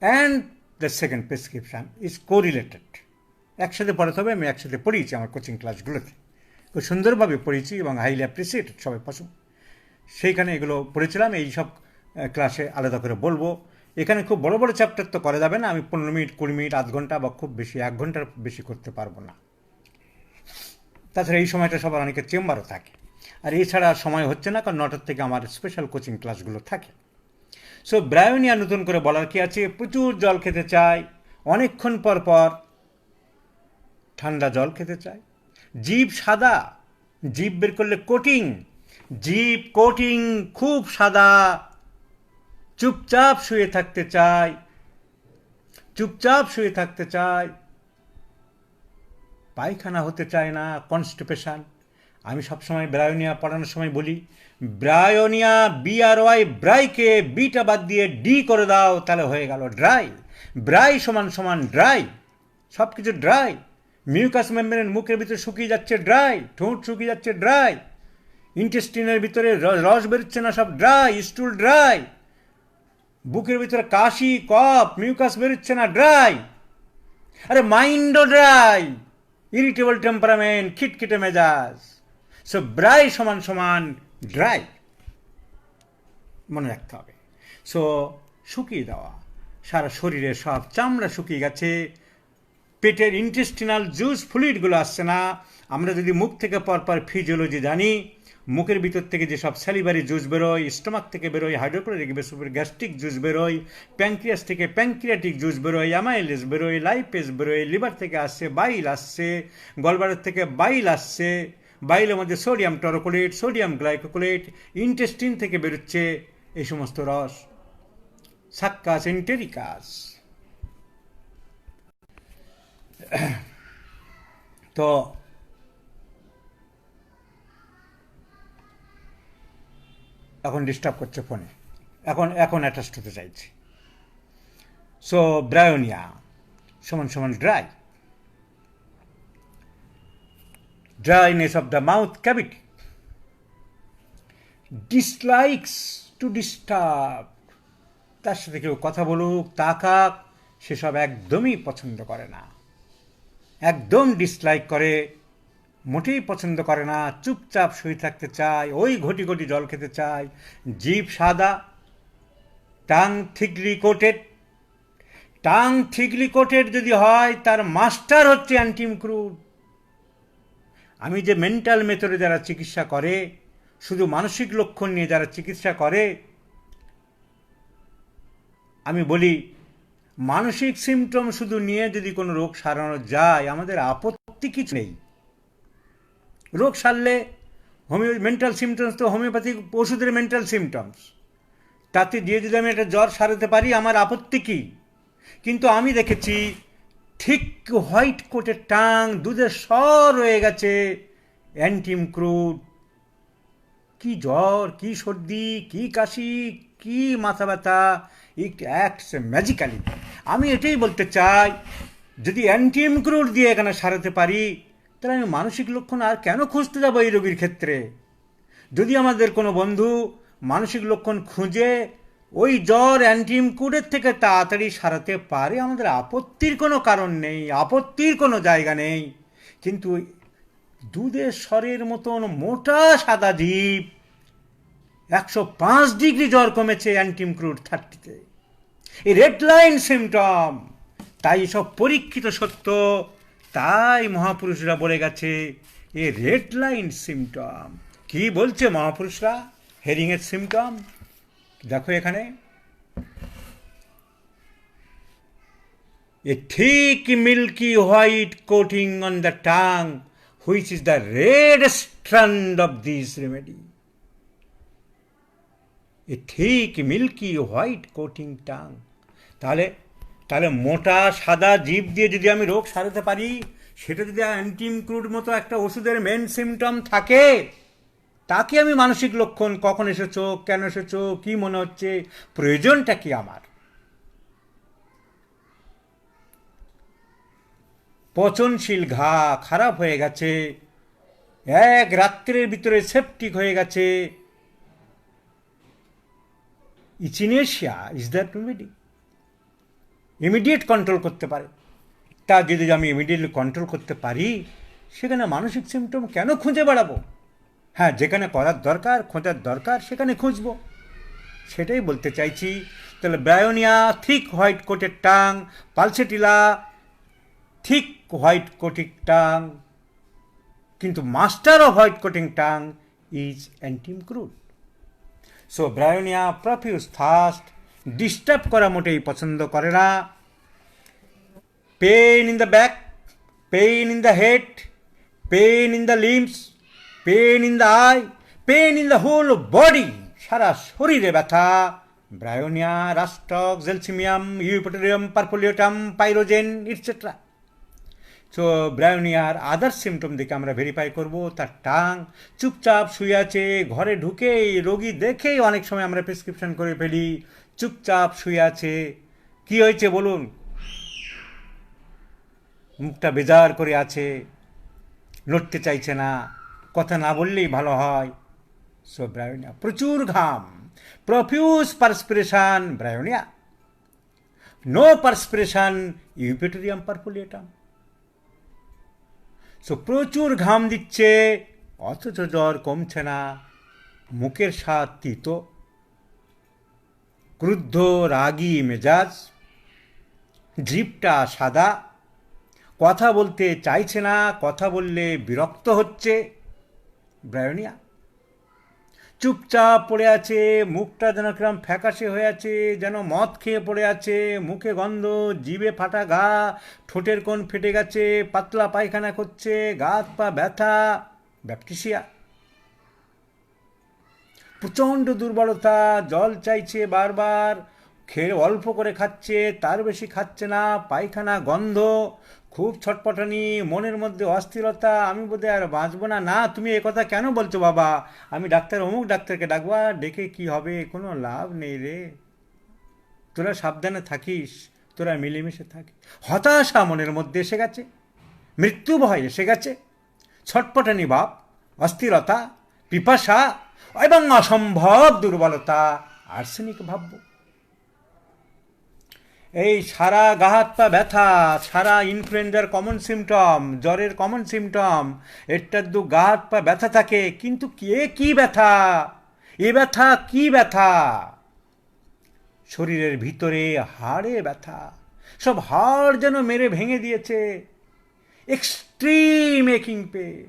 and the second prescription is correlated. একসাথে পড়াতে হবে। আমি একসাথে পড়িয়েছি আমার কোচিং ক্লাসগুলোতে, খুব সুন্দরভাবে পড়িয়েছি এবং হাইলি অ্যাপ্রিসিয়েটেড, সবাই পছন্দ। সেইখানে এগুলো পড়েছিলাম, এই সব ক্লাসে আলাদা করে বলবো। এখানে খুব বড় বড় চ্যাপ্টার তো করা যাবে না, আমি 15 মিনিট, 20 মিনিট, আধ ঘন্টা বা খুব বেশি 1 ঘন্টার বেশি করতে পারবো না। তাছাড়া এই সময়টা সবার অনেকের চেম্বারও থাকে, আর এছাড়া সময় হচ্ছে না, কারণ 9টার থেকে আমার স্পেশাল কোচিং ক্লাসগুলো থাকে। সো ব্রায়োনিয়া নতুন করে বলার কি আছে? প্রচুর জল খেতে চাই, অনেকক্ষণ পর পর ঠান্ডা জল খেতে চাই। জিভ সাদা, জিভ বের করলে কোটিং, জিভ কোটিং খুব সাদা। চুপচাপ শুয়ে থাকতে চাই, চুপচাপ শুয়ে থাকতে চাই, পায়খানা হতে চায় না, কনস্টিপেশন। আমি সবসময় ব্রায়োনিয়া পড়ানোর সময় বলি, ব্রায়োনিয়া BRY, ব্রাইকে বিটা বাদ দিয়ে ডি করে দাও, তাহলে হয়ে গেল ড্রাই। ব্রাই সমান সমান ড্রাই, সব কিছু ড্রাই। মিউকাস মেমব্রেন মুখের ভিতরে শুকিয়ে যাচ্ছে ড্রাই, ঠোঁট শুকিয়ে যাচ্ছে ড্রাই, ইন্টেস্টিনের ভিতরে রস বেরোচ্ছে না, সব ড্রাই, স্টুল ড্রাই, বুকের ভিতরে কাশি কফ, মিউকাস বেরোচ্ছে না, ড্রাই। আরে মাইন্ডও ড্রাই, ইরিটেবল টেম্পারামেন্ট, খিটখিটে মেজাজ। সো ব্রাই সমান সমান ড্রাই, মনে রাখতে হবে। সো শুকিয়ে দেওয়া, সারা শরীরে সব চামড়া শুকিয়ে গেছে, পেটের ইন্টেস্টিনাল জুস ফ্লুইডগুলো আসছে না। আমরা যদি মুখ থেকে পরপর ফিজিওলজি জানি, মুখের ভিতর থেকে যেসব স্যালিভারি জুস বেরোয়, স্টোমাক থেকে বেরোয় হাইড্রোক্লোরিক অ্যাসিড গ্যাস্ট্রিক জুস বেরোয়, প্যাঙ্ক্রিয়াস থেকে প্যাঙ্ক্রিয়াটিক জুস বেরোয়, অ্যামাইলেস বেরোয়, লাইপেস বেরোয়, লিভার থেকে আসছে বাইল আসছে, গলব্লাডার থেকে বাইল আসছে, বাইলের মধ্যে সোডিয়াম টরোকোলেট, সোডিয়াম গ্লাইকোকোলেট, ইন্টেস্টিন থেকে বেরোচ্ছে এই সমস্ত রস, সাক্কাস এন্টেরিকাস। তো এখন ডিস্টার্ব করছে ফোনে, এখন অ্যাটাচড হতে চাইছি। সো ব্রায়োনিয়া সমান সমান dry, dryness of the mouth cavity, dislikes to disturb, তার সাথে কেউ কথা বলুক, তাকাক, সেসব একদমই পছন্দ করে না, একদম ডিসলাইক করে, মোটেই পছন্দ করে না, চুপচাপ শুয়ে থাকতে চায়, ওই ঘটি ঘটি জল খেতে চায়, জিভ সাদা, টাং থিকলি কোটেড। টাং থিকলি কোটেড যদি হয়, তার মাস্টার হচ্ছে অ্যান্টিমক্রুড। আমি যে মেন্টাল মেথডে যারা চিকিৎসা করে, শুধু মানসিক লক্ষণ নিয়ে যারা চিকিৎসা করে, আমি বলি মানসিক সিমটম শুধু নিয়ে যদি কোনো রোগ সারানো যায়, আমাদের আপত্তি কিছু নেই। রোগ সারলে মেন্টাল সিমটমস তো হোমিওপ্যাথিক ওষুধের মেন্টাল সিমটমস, তাতে দিয়ে যদি আমি একটা জ্বর সারাতে পারি, আমার আপত্তি কী? কিন্তু আমি দেখেছি ঠিক হোয়াইট কোটের টাং, দুধের স্বর রয়ে গেছে অ্যান্টিমক্রুড। কি জ্বর, কি সর্দি, কি কাশি, কি মাথা ব্যথা, ইট অ্যাক্টস ম্যাজিক্যালি। আমি এটাই বলতে চাই, যদি অ্যান্টিমক্রুড দিয়ে এখানে সারাতে পারি, তাহলে আমি মানসিক লক্ষণ আর কেন খুঁজতে যাবো এই রোগীর ক্ষেত্রে? যদি আমাদের কোনো বন্ধু মানসিক লক্ষণ খুঁজে ওই জ্বর অ্যান্টিমক্রুডের থেকে তাড়াতাড়ি সারাতে পারে, আমাদের আপত্তির কোনো কারণ নেই, আপত্তির কোনো জায়গা নেই। কিন্তু দুধের স্বরের মতন মোটা সাদা জীব, 105 ডিগ্রি জ্বর কমেছে অ্যান্টিমক্রুড 30-তে, এই রেড লাইন সিমটম। তাই সব পরীক্ষিত সত্য, তাই মহাপুরুষরা বলে গেছে এ রেড লাইন সিমটম। কি বলছে মহাপুরুষরা হেরিংয়ের সিমটম? দেখো এখানে, a thick milky white coating on the tongue, which is the red strand of this remedy. A thick milky white coating tongue. তাহলে মোটা সাদা জিভ দিয়ে যদি আমি রোগ সারাতে পারি, সেটা যদি অ্যান্টিমক্রুড মতো একটা ওষুধের মেন সিমটম থাকে, তাকে আমি মানসিক লক্ষণ, কখন এসেছো, কেন এসেছো, কি মনে হচ্ছে, প্রয়োজনটা কি আমার? পচনশীল ঘা খারাপ হয়ে গেছে, এক রাত্রের ভিতরে সেপটিক হয়ে গেছে, echinacea is that remedy. Immediate control করতে পারে। তা যদি আমি ইমিডিয়েটলি কন্ট্রোল করতে পারি, সেখানে মানসিক সিমটম কেন খুঁজে বেড়াবো? হ্যাঁ, যেখানে করার দরকার, খোঁজার দরকার, সেখানে খুঁজবো, সেটাই বলতে চাইছি। তাহলে bryonia thick white coated tongue, pulsatilla thick white coating tongue, কিন্তু master of white coating tongue is antim crud. So bryonia profuse thirst, disturb করা মোটেই পছন্দ করে না, pain in the back, pain in the head, pain in the limbs, pain in the eye, pain in the whole body, সারা শরীরে ব্যথা, bryonia, rhus tox, gelsemium, eupatorium, perfoliatum, pyrogen, etcetera. So ব্রায়োনিয়ার other symptom দেখে আমরা verify করব। তার tongue চুপচাপ শুয়ে আছে, ঘরে ঢুকেই রোগী দেখেই অনেক সময় আমরা প্রেসক্রিপশন করে ফেলি, চুপচাপ শুয়ে আছে। কি হয়েছে বলুন? মুখটা বেজার করে আছে, লড়তে চাইছে না, কথা না বললেই ভালো হয়। সো ব্রায়োনিয়া, প্রচুর ঘাম, profuse perspiration bryonia, no perspiration eupatorium perfoliatum. So প্রচুর ঘাম দিচ্ছে অথচ জ্বর কমছে না, মুখের স্বাদ তিতো, ক্রুদ্ধ রাগী মেজাজ, জিভটা সাদা, কথা বলতে চাইছে না, কথা বললে বিরক্ত হচ্ছে ব্রায়োনিয়া। চুপচাপ পড়ে আছে, মুখটা যেন কিরম ফ্যাকাশে হয়ে আছে, যেন মদ খেয়ে পড়ে আছে, মুখে গন্ধ, জিভে ফাটা ঘা, ঠোঁটের কোণ ফেটে গেছে, পাতলা পায়খানা করছে, গা হাত পা ব্যথা ব্যাপটিসিয়া। প্রচণ্ড দুর্বলতা, জল চাইছে বারবার, খেয়ে অল্প করে খাচ্ছে, তার বেশি খাচ্ছে না, পায়খানা গন্ধ, খুব ছটপটানি, মনের মধ্যে অস্থিরতা, আমি বোধহয় আর বাঁচবো না। না, তুমি এ কথা কেন বলছো বাবা, আমি ডাক্তার অমুক ডাক্তারকে ডাকবো। আর ডেকে কি হবে, কোনো লাভ নেই রে, তোরা সাবধানে থাকিস, তোরা মিলেমিশে থাকিস। হতাশা মনের মধ্যে এসে গেছে, মৃত্যু ভয় এসে গেছে, ছটপটানি ভাব, অস্থিরতা, পিপাসা এবং অসম্ভব দুর্বলতা, আর্সেনিক ভাবব। এই সারা গা হাত পা ব্যথা, সারা ইনফ্লুয়েঞ্জার কমন সিমটম, জ্বরের কমন সিমটম, এটার দু গা হাত পা ব্যথা থাকে, কিন্তু কে কি ব্যথা, এ ব্যথা কি ব্যথা, শরীরের ভিতরে হাড়ে ব্যথা, সব হাড় যেন মেরে ভেঙে দিয়েছে, এক্সট্রিম একিং পেন।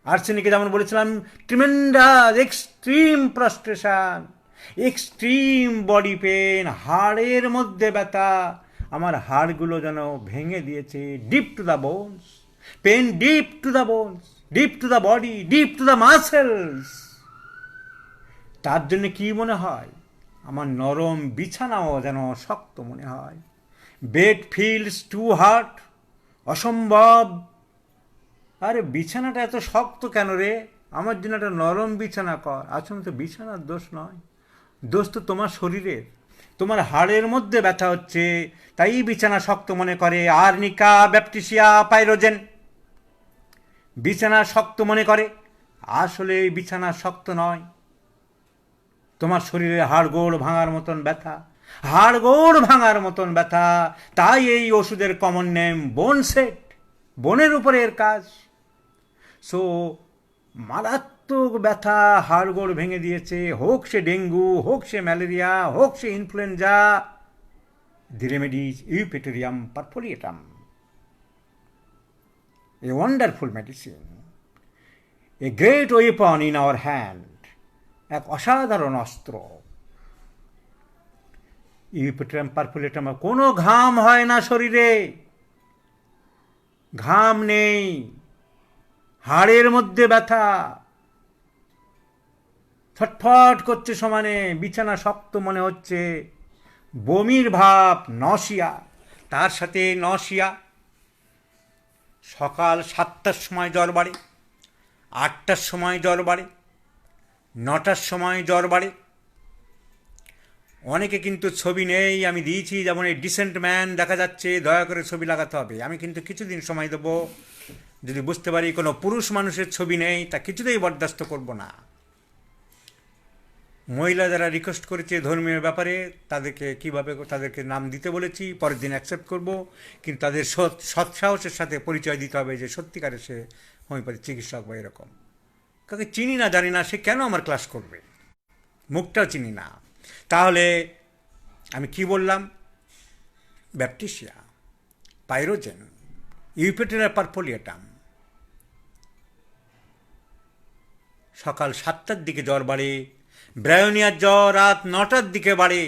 আর্সেনিকে যেমন বলেছিলাম, tremendous extreme prostration, extreme body pain, হাড়ের মধ্যে ব্যথা, আমার হাড়গুলো যেন ভেঙে দিয়েছে, deep to the bones, pain deep to the bones, deep to the body, deep to the muscles. তার জন্য কি মনে হয়, আমার নরম বিছানাও যেন শক্ত মনে হয়, বেড ফিলস টু হার্ড, অসম্ভব। আরে বিছানাটা এত শক্ত কেন রে, আমার জন্য একটা নরম বিছানা কর। আসলে তো বিছানার দোষ নয়, দোষ তো তোমার শরীরের, তোমার হাড়ের মধ্যে ব্যথা হচ্ছে, তাই বিছানা শক্ত মনে করে। আর্নিকা, ব্যাপটিসিয়া, পাইরোজেন, বিছানা শক্ত মনে করে, আসলে বিছানা শক্ত নয়, তোমার শরীরে হাড়গোড় ভাঙার মতন ব্যথা, হাড়গোড় ভাঙার মতন ব্যথা। তাই এই ওষুধের কমন নেম বোন সেট, বোনের উপরে এর কাজ। সো মারাত্মক ব্যথা, হাড়গোড় ভেঙে দিয়েছে, হোক সে ডেঙ্গু, হোক সে ম্যালেরিয়া, হোক সে influenza, the remedies eupatorium perfoliatum, a wonderful medicine, a great weapon in our hand, এক অসাধারণ অস্ত্র। ইউপেটোরিয়াম পারফোলিয়েটাম, কোনো ঘাম হয় না শরীরে, ঘাম নেই, হাড়ের মধ্যে ব্যথা, ছটফট করছে সমানে, বিছানা শক্ত মনে হচ্ছে, বমির ভাব, নশিয়া, তার সাথে নশিয়া। সকাল 7টার সময় জ্বর বাড়ে, 8টার সময় জ্বর বাড়ে, 9টার সময় জ্বর বাড়ে। অনেকে কিন্তু ছবি নেই, আমি দিয়েছি, যেমন এই ডিসেন্ট ম্যান দেখা যাচ্ছে, দয়া করে ছবি লাগাতে হবে। আমি কিন্তু কিছুদিন সময় দেবো, যদি বুঝতে পারি কোনো পুরুষ মানুষের ছবি নেই, তা কিছুতেই বরদাস্ত করব না। মহিলা যারা রিকোয়েস্ট করেছে ধর্মীয় ব্যাপারে, তাদেরকে কিভাবে তাদেরকে নাম দিতে বলেছি, পরের দিন অ্যাকসেপ্ট করব, কিন্তু তাদের সৎসাহসের সাথে পরিচয় দিতে হবে যে সত্যিকারে সে হোমিওপ্যাথি চিকিৎসক বা এরকম। কাউকে চিনি না, জানি না, সে কেন আমার ক্লাস করবে, মুখটাও চিনি না। তাহলে আমি কি বললাম, ব্যাপটিসিয়া, পাইরোজেন, ইউপেটোরিয়াম পারফোলিয়েটাম। সকাল 7টার দিকে জ্বর বাড়ে, ব্রায়োনিয়ার জ্বর রাত 9টার দিকে বাড়ে,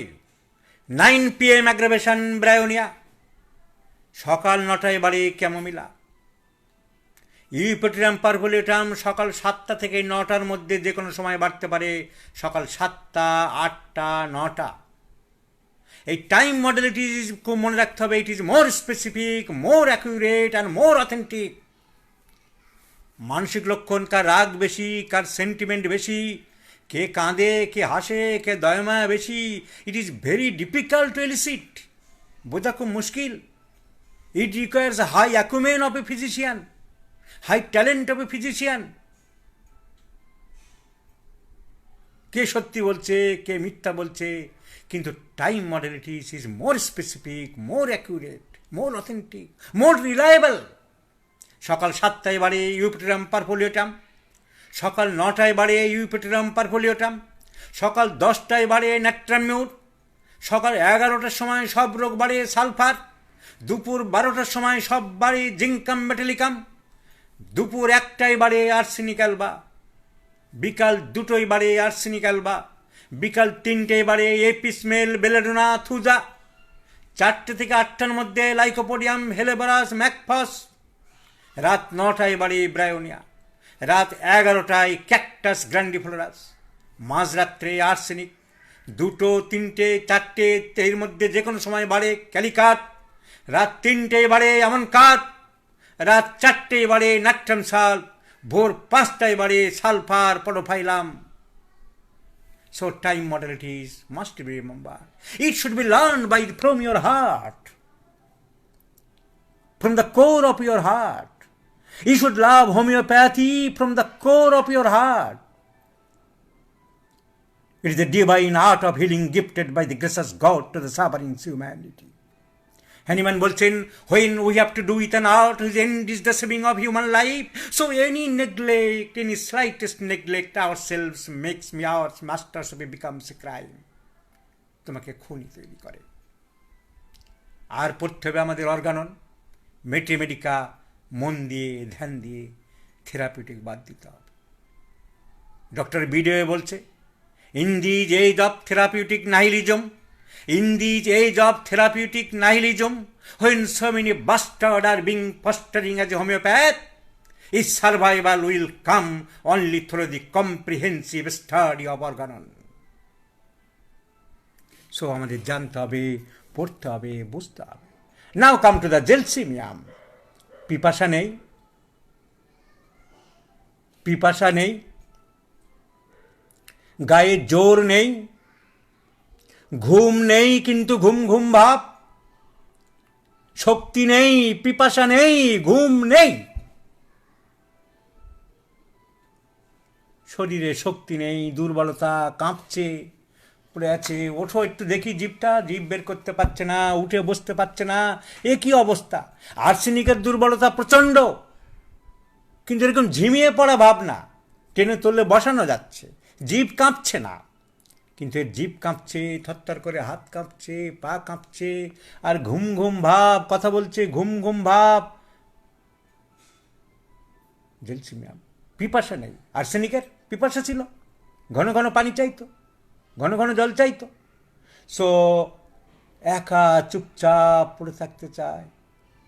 9 PM অ্যাগ্রাভেশন ব্রায়োনিয়া, সকাল 9টায় বাড়ে ক্যামোমিলা। ইউপেটোরিয়াম পারফোলিয়েটাম সকাল 7টা থেকে 9টার মধ্যে যে কোনো সময় বাড়তে পারে, সকাল 7টা, 8টা, 9টা। এই টাইম মডেলিটিস খুব মনে রাখতে হবে, it is more specific, more accurate and more authentic. মানসিক লক্ষণ, কার রাগ বেশি, কার সেন্টিমেন্ট বেশি, কে কাঁদে, কে হাসে, কে দয়মায়া বেশি, it is very difficult to elicit, বোঝা খুব মুশকিল। It requires a high acumen of a physician, high talent of a physician. কে সত্যি বলছে কে মিথ্যা বলছে, কিন্তু time modalities is more specific, more accurate, more authentic, more reliable. সকাল 7টায় বাড়ে ইউপিটেরাম পারফোলিওটাম, সকাল 9টায় বাড়ে ইউপিটেরাম পারফোলিওটাম, সকাল 10টায় বাড়ে ন্যাট্রামিউর, সকাল 11টার সময় সব রোগ বাড়ে সালফার, দুপুর 12টার সময় সব বাড়ে জিঙ্কাম মেটালিকাম, দুপুর 1টায় বাড়ে আর্সেনিক অ্যালবা, বিকাল 2টোয় বাড়ে আর্সেনিক অ্যালবা, বিকাল 3টেয় বাড়ে এপিসমেল বেলেডোনা থুজা, 4টে থেকে 8টার মধ্যে লাইকোপোডিয়াম হেলেবারাস ম্যাকফাস, রাত 9টায় বাড়ে ব্রায়োনিয়া, রাত 11টায় ক্যাকটাস গ্র্যান্ডিফ্লোরাস, মাঝরাত্রে আর্সেনিক, 2টো 3টে 4টে এর মধ্যে যে কোনো সময় বাড়ে ক্যালিকাট, রাত 3টেয় বাড়ে আমন কাঠ, রাত 4টেয় বাড়ে নাট্রাম সাল, ভোর 5টায় বাড়ে sulphur podophyllum. So time modalities must be remembered. It should be learned from your heart, from the core of your heart. You should love homeopathy from the core of your heart. It is the divine art of healing gifted by the gracious God to the suffering humanity. Hanuman বলছেন, when we have to do with an art whose end is the saving of human life, so any neglect, any slightest neglect ourselves makes me our masters of becomes a crime. তোমাকে খুনি তৈরি করে। আর পড়তে হবে আমাদের Organon, মেটেমেডিকা, মন দিয়ে ধ্যান দিয়ে থেরাপিউটিক বাদ দিতে হবে। ডক্টর বিডে বলছে, in this age of therapeutic nihilism, in this age of therapeutic nihilism, when so many bastards are being fostering as a homeopath, its survival will come only through the comprehensive study of organon. So আমাদের জানতে হবে, পড়তে হবে, বুঝতে হবে। Now come to the gelsemium. পিপাসা নেই, পিপাসা নেই, গায়ে জোর নেই, ঘুম নেই কিন্তু ঘুম ঘুম ভাব, শক্তি নেই, পিপাসা নেই, ঘুম নেই, শরীরে শক্তি নেই, দুর্বলতা, কাঁপছে, পড়ে আছে, ওঠো একটু দেখি জিভটা, জিভ বের করতে পারছে না, উঠে বসতে পারছে না, এ কি অবস্থা। আর্সেনিকের দুর্বলতা প্রচণ্ড, কিন্তু এরকম ঝিমিয়ে পড়া ভাব না, টেনে তুললে বসানো যাচ্ছে, জিভ কাঁপছে না, কিন্তু এর জিভ কাঁপছে, থরথর করে হাত কাঁপছে, পা কাঁপছে, আর ঘুম ঘুম ভাব, কথা বলছে ঘুম ঘুম ভাব। জেলসিমিয়াম। পিপাসা নেই। আর্সেনিকের পিপাসা ছিল, ঘন ঘন পানি চাইতো, ঘন ঘন জল চাইতো। সো একা চুপচাপ পড়ে থাকতে চায়,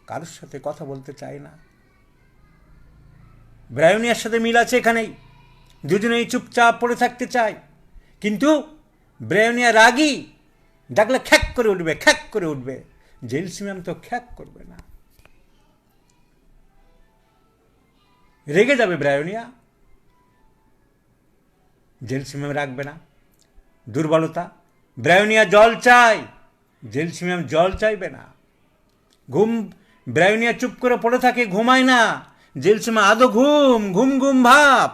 কারোর সাথে কথা বলতে চায় না। ব্রায়োনিয়ার সাথে মিল আছে এখানেই, দুজনেই চুপচাপ পড়ে থাকতে চায়, কিন্তু ব্রায়োনিয়া রাগী, ডাকলে খ্যাক করে উঠবে, খ্যাক করে উঠবে। জেলসিমিয়াম তো খ্যাক করবে না, রেগে যাবে ব্রায়োনিয়া, জেলসিমিয়াম রাখবে না। দুর্বলতা, ব্রায়োনিয়া জল চায়, জেলসিমিয়াম জল চাইবে না। ঘুম, ব্রায়োনিয়া চুপ করে পড়ে থাকে, ঘুমায় না, জেলসিমিয়াম আদো ঘুম, ঘুম ঘুম ভাব।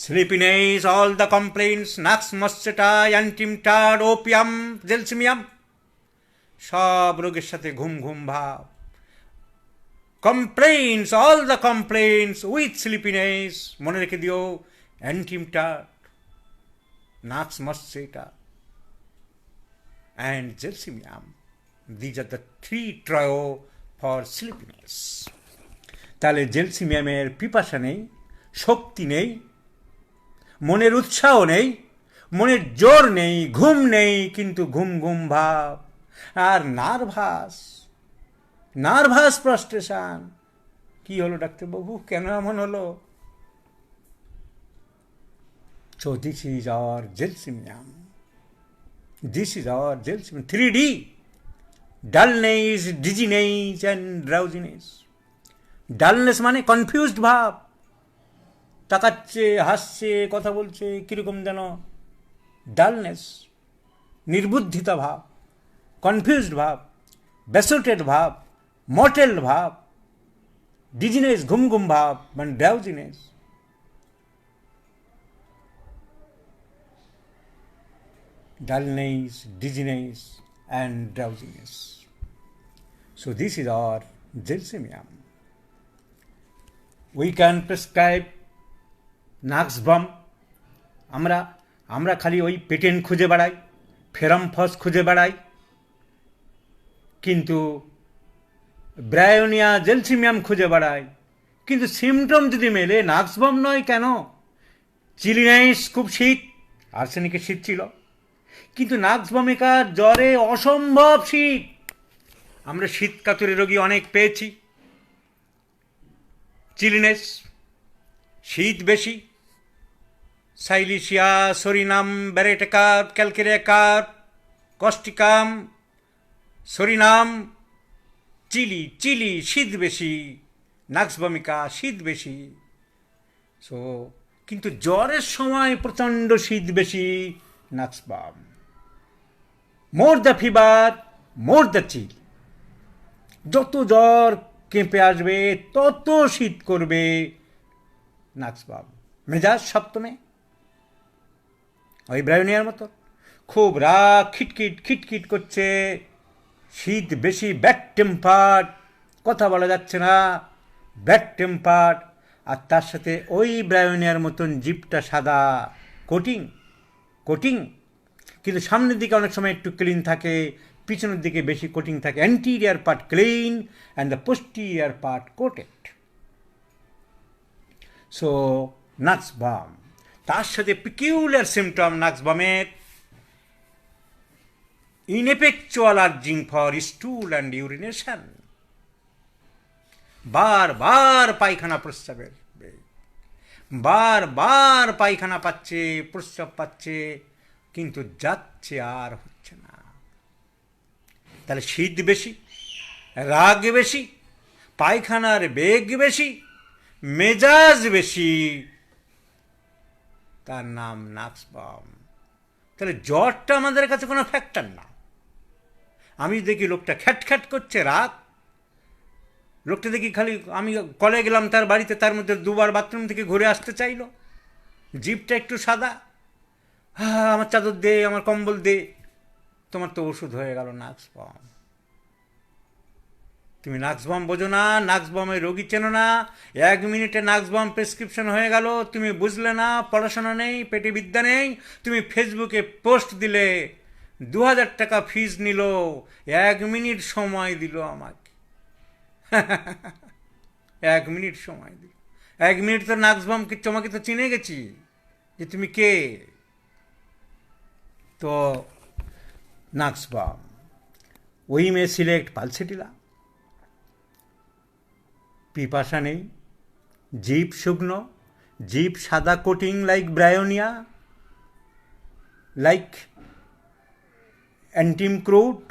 Sleepiness, all the complaints, Nux mosquitae, antimatad, opium, gelsemium, সব রোগের সাথে ঘুম ঘুম ভাব। Complaints, all the complaints with sleepiness, মনে রেখে দিও, antimatad, Nux mosquitae, and gelsemium. These are the three trio for sleepiness. তাহলে জেলসিমিয়ামের পিপাসা নেই, শক্তি নেই, মনের উৎসাহ নেই, মনের জোর নেই, ঘুম নেই, কিন্তু ঘুম ঘুম ভাব। আর নার্ভাস ফ্রাস্ট্রেশন। কি হলো ডাক্তারবাবু, কেন এমন হলো? So this is our gelsemium. This is our gelsemium. 3D. Dullness, dizziness and drowsiness. Dullness মানে কনফিউজড ভাব, তাকাচ্ছে, হাসছে, কথা বলছে, কীরকম যেন ডালনেস, নির্বুদ্ধিতা ভাব, কনফিউজড ভাব, ব্যাসোটেড ভাব, মটেল ভাব, ডিজিনেস ঘুম ঘুম ভাব, মানে drowsiness. Dullness, dizziness, and drowsiness. So this is our gelsemium. We can prescribe Naxbum. আমরা খালি ওই পেটেন্ট খুঁজে বেড়াই, ফেরামফস খুঁজে বেড়াই, কিন্তু ব্রায়োনিয়া জেলসিমিয়াম খুঁজে বেড়াই, কিন্তু সিমটম যদি মেলে নাক্সবম নয় কেন? চিলিনাইস খুব শীত, আর্সেনিকের শীত ছিল, কিন্তু নাক্সবমিকার জ্বরে অসম্ভব শীত। আমরা শীত কাতুরে রোগী অনেক পেয়েছি। চিলিনেস, শীত বেশি, silicea, psorinum, baryta carb, calcarea carb, causticum, psorinum, chilly শীত বেশি, নাক্সবমিকা শীত বেশি। সো কিন্তু জ্বরের সময় প্রচণ্ড শীত বেশি, nux vom. More the fever, more the chill. যত জ্বর কেঁপে আসবে তত শীত করবে, নাক্সবাম। মেজাজ সপ্তমে ওই ব্রায়োনিয়ার মতো, খুব রাগ, খিটখিট করছে, শীত বেশি, ব্যাড টেম্পার্ড, কথা বলা যাচ্ছে না, ব্যাড টেম্পার্ড। আর তার সাথে ওই ব্রায়োনিয়ার মতন জিপটা সাদা, কোটিং, কিন্তু সামনের দিকে অনেক সময় একটু ক্লিন থাকে, পিছনের দিকে বেশি কোটিং থাকে। Anterior part clean and the posterior part coated. So nux vom, তার সাথে পিকিউলার সিমটম নাক্সবামের ineffectual urging for stool and urination, বারবার পায়খানা প্রস্রাবের, বারবার পায়খানা পাচ্ছে, প্রস্রাব পাচ্ছে, কিন্তু যাচ্ছে আর হচ্ছে না। তাহলে শীত বেশি, রাগ বেশি, পায়খানার বেগ বেশি, মেজাজ বেশি, তার নাম নাক্সবাম। তাহলে জ্বরটা আমাদের কাছে কোনো ফ্যাক্টর না। আমি দেখি লোকটা খ্যাট করছে, রাগ, লোকটা দেখি খালি, আমি কলে গেলাম তার বাড়িতে, তার মধ্যে দুবার বাথরুম থেকে ঘুরে আসতে চাইলো, জিভটা একটু সাদা, আমার চাদর দে, আমার কম্বল দে, তোমার তো ওষুধ হয়ে গেল নাক্সবাম। তুমি নাক্সবাম বোঝো না, নাক্সবামের রোগী চেনো না, 1 মিনিটে নাক্সবাম প্রেসক্রিপশন হয়ে গেল, তুমি বুঝলে না, পড়াশোনা নেই, পেটে বিদ্যা নেই, তুমি ফেসবুকে পোস্ট দিলে, 2000 টাকা ফিস নিল, 1 মিনিট সময় দিল আমাকে, 1 মিনিট সময় দিল। 1 মিনিট তো নাক্সবাম, তোমাকে তো চিনে গেছি যে তুমি কে। তো নাক্সবাম, ওই মে সিলেক্ট পালসেটিলা। পিপাসা নেই, জিভ শুকনো, জিভ সাদা coating like bryonia, like antim crud,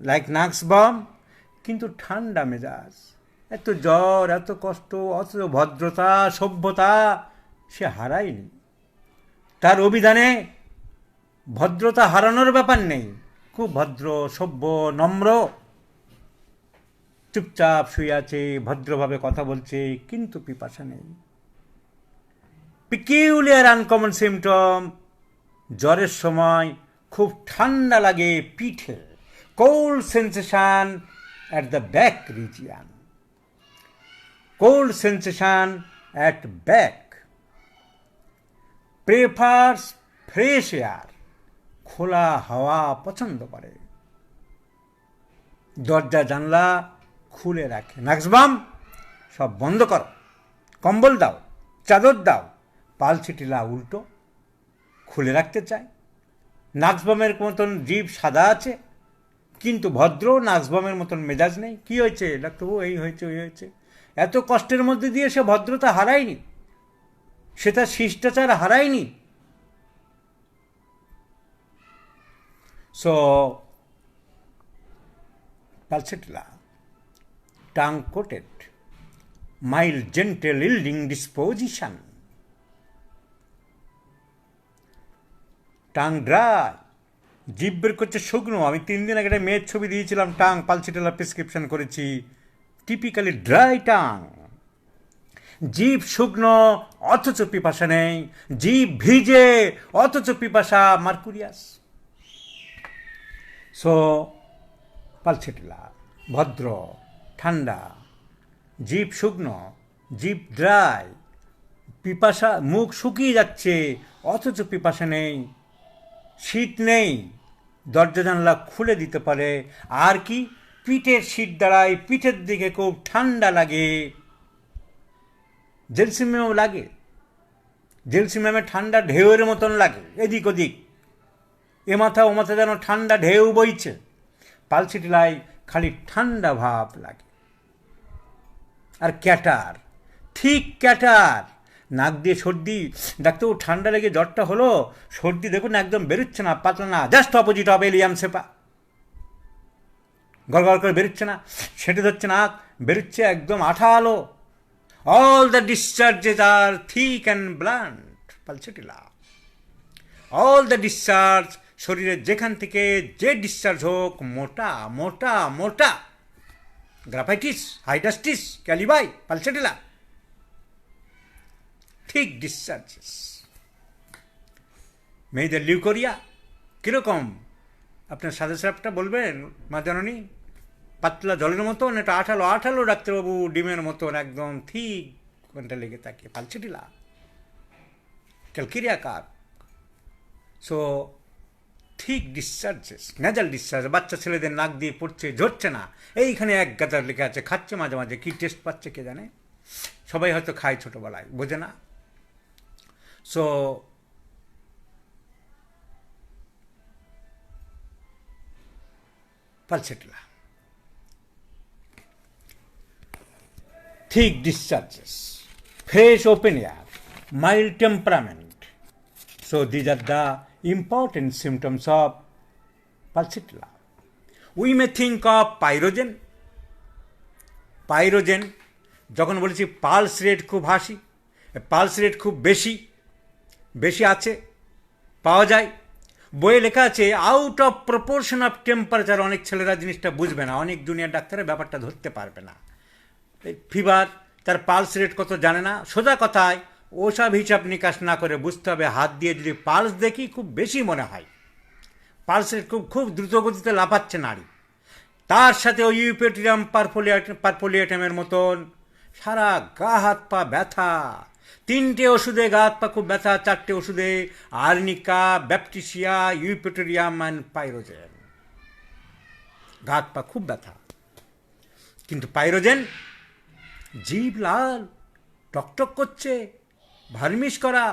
like nux vom, কিন্তু ঠান্ডা মেজাজ। এত জ্বর, এত কষ্ট, অত ভদ্রতা, সভ্যতা সে হারায়নি। তার অভিধানে ভদ্রতা হারানোর ব্যাপার নেই, খুব ভদ্র, সভ্য, নম্র, চুপচাপ শুয়ে আছে, ভদ্রভাবে কথা বলছে, কিন্তু পিপাসা নেই। পিকিউলিয়ার আনকমন সিমটম, জ্বরের সময় খুব ঠান্ডা লাগে পিঠে, cold sensation at the back region, cold sensation at back. Prefers fresh air, খোলা হাওয়া পছন্দ করে, দরজা জানলা খুলে রাখে। নাক্সবাম, সব বন্ধ করো, কম্বল দাও, চাদর দাও। পালসেটিলা উল্টো, খুলে রাখতে চায়। নাক্সবামের মতন জিভ সাদা আছে, কিন্তু ভদ্র, নাক্সবামের মতন মেজাজ নেই। কি হয়েছে ডাক্তারবাবু? এই হয়েছে, ওই হয়েছে। এত কষ্টের মধ্যে দিয়ে সে ভদ্রতা হারায়নি, সে তার শিষ্টাচার হারায়নি। So pulsatilla, tongue coated, mild, gentle, yielding disposition, tongue dry, জিভ বের করছে শুকনো। আমি 3 দিন আগে একটা মেয়ের ছবি দিয়েছিলাম, টাং পালসিটেলা প্রেসক্রিপশন করেছি, টিপিক্যালি ড্রাই টাং। জিভ শুকনো অথচ পিপাসা নেই, জিভ ভিজে অথচ পিপাসা মার্কুরিয়াস। সো পালসিটেলা ভদ্র, ঠান্ডা, জিভ শুকনো, জিভ ড্রাই, পিপাসা, মুখ শুকিয়ে যাচ্ছে অথচ পিপাসা নেই, শীত নেই, দরজা জানলা খুলে দিতে পারে। আর কি, পিঠের শীত দাঁড়ায়, পিঠের দিকে খুব ঠান্ডা লাগে, জেলসিমেও লাগে, জেলসিমেমে ঠান্ডা ঢেউয়ের মতন লাগে, এদিক ওদিক, এ মাথা ও মাথা যেন ঠান্ডা ঢেউ বইছে। পালসিটেলায় খালি ঠান্ডা ভাব লাগে। আর ক্যাটার, ঠিক ক্যাটার, নাক দিয়ে সর্দি, ডাক্তার ঠান্ডা লেগে জ্বরটা হলো, সর্দি দেখুন একদম বেরোচ্ছে না, পাতলা না, just opposite of allium cepa, গড়গড় করে বেরোচ্ছে না, সেটে ধরছে নাক, বেরোচ্ছে একদম আঠালো। All the discharges are thick and bland, pulsatilla. All the discharge, শরীরের যেখান থেকে যে ডিসচার্জ হোক, মোটা মোটা মোটা। গ্রাফাইটিস, হাইডাস্টিস, ক্যালিবাই, পালসিটেলা, ঠিক ডিসচার্জেস। মেয়েদের লিউকোরিয়া কীরকম, আপনার সাথে সাপটা বলবেন মা জননী, পাতলা জলের মতন, এটা আঠালো আঠালো ডাক্তারবাবু, ডিমের মতন একদম ঠিক কোনটা লেগে থাকে, পালসিটেলা। ক্যালকেরিয়া কার। সো ঠিক ডিসচার্জেস, ন্যাজাল ডিসচার্জ, বাচ্চা ছেলেদের নাক দিয়ে পড়ছে, ঝরছে না, এইখানে এক গাদার লেখা আছে, খাচ্ছে মাঝে মাঝে, কী টেস্ট পাচ্ছে কে জানে, সবাই হয়তো খায় ছোটোবেলায়, বোঝে না। So pulsatilla, thick discharges, fresh open air, mild temperament. So these are the important symptoms of pulsatilla. We may think of pyrogen. Pyrogen, যখন বলেছি পালস রেট খুব হাসি, পালস রেট খুব বেশি বেশি আছে, পাওয়া যায়, বইয়ে লেখা আছে out of proportion of temperature. অনেক ছেলেরা জিনিসটা বুঝবে না, অনেক জুনিয়র ডাক্তারের ব্যাপারটা ধরতে পারবে না। ফিভার, তার পালস রেট কত জানে না। সোজা কথায় ওসব হিসাব নিকাশ না করে বুঝতে হবে, হাত দিয়ে যদি পালস দেখি খুব বেশি মনে হয়, পালস রেট খুব খুব দ্রুতগতিতে লাফাচ্ছে নারী, তার সাথে ওই ইউপেট্রিয়াম পারফোলিয়েটামের মতন সারা গা হাত পা ব্যথা, 3টে ওষুধে গা হাত পা খুব ব্যথা, 4টে ওষুধে arnica, baptisia, eupatorium and pyrogen, গা হাত পা খুব ব্যথা। কিন্তু পাইরোজেন, জিভ লাল, টকটক করছে, ভার্মিশ করা,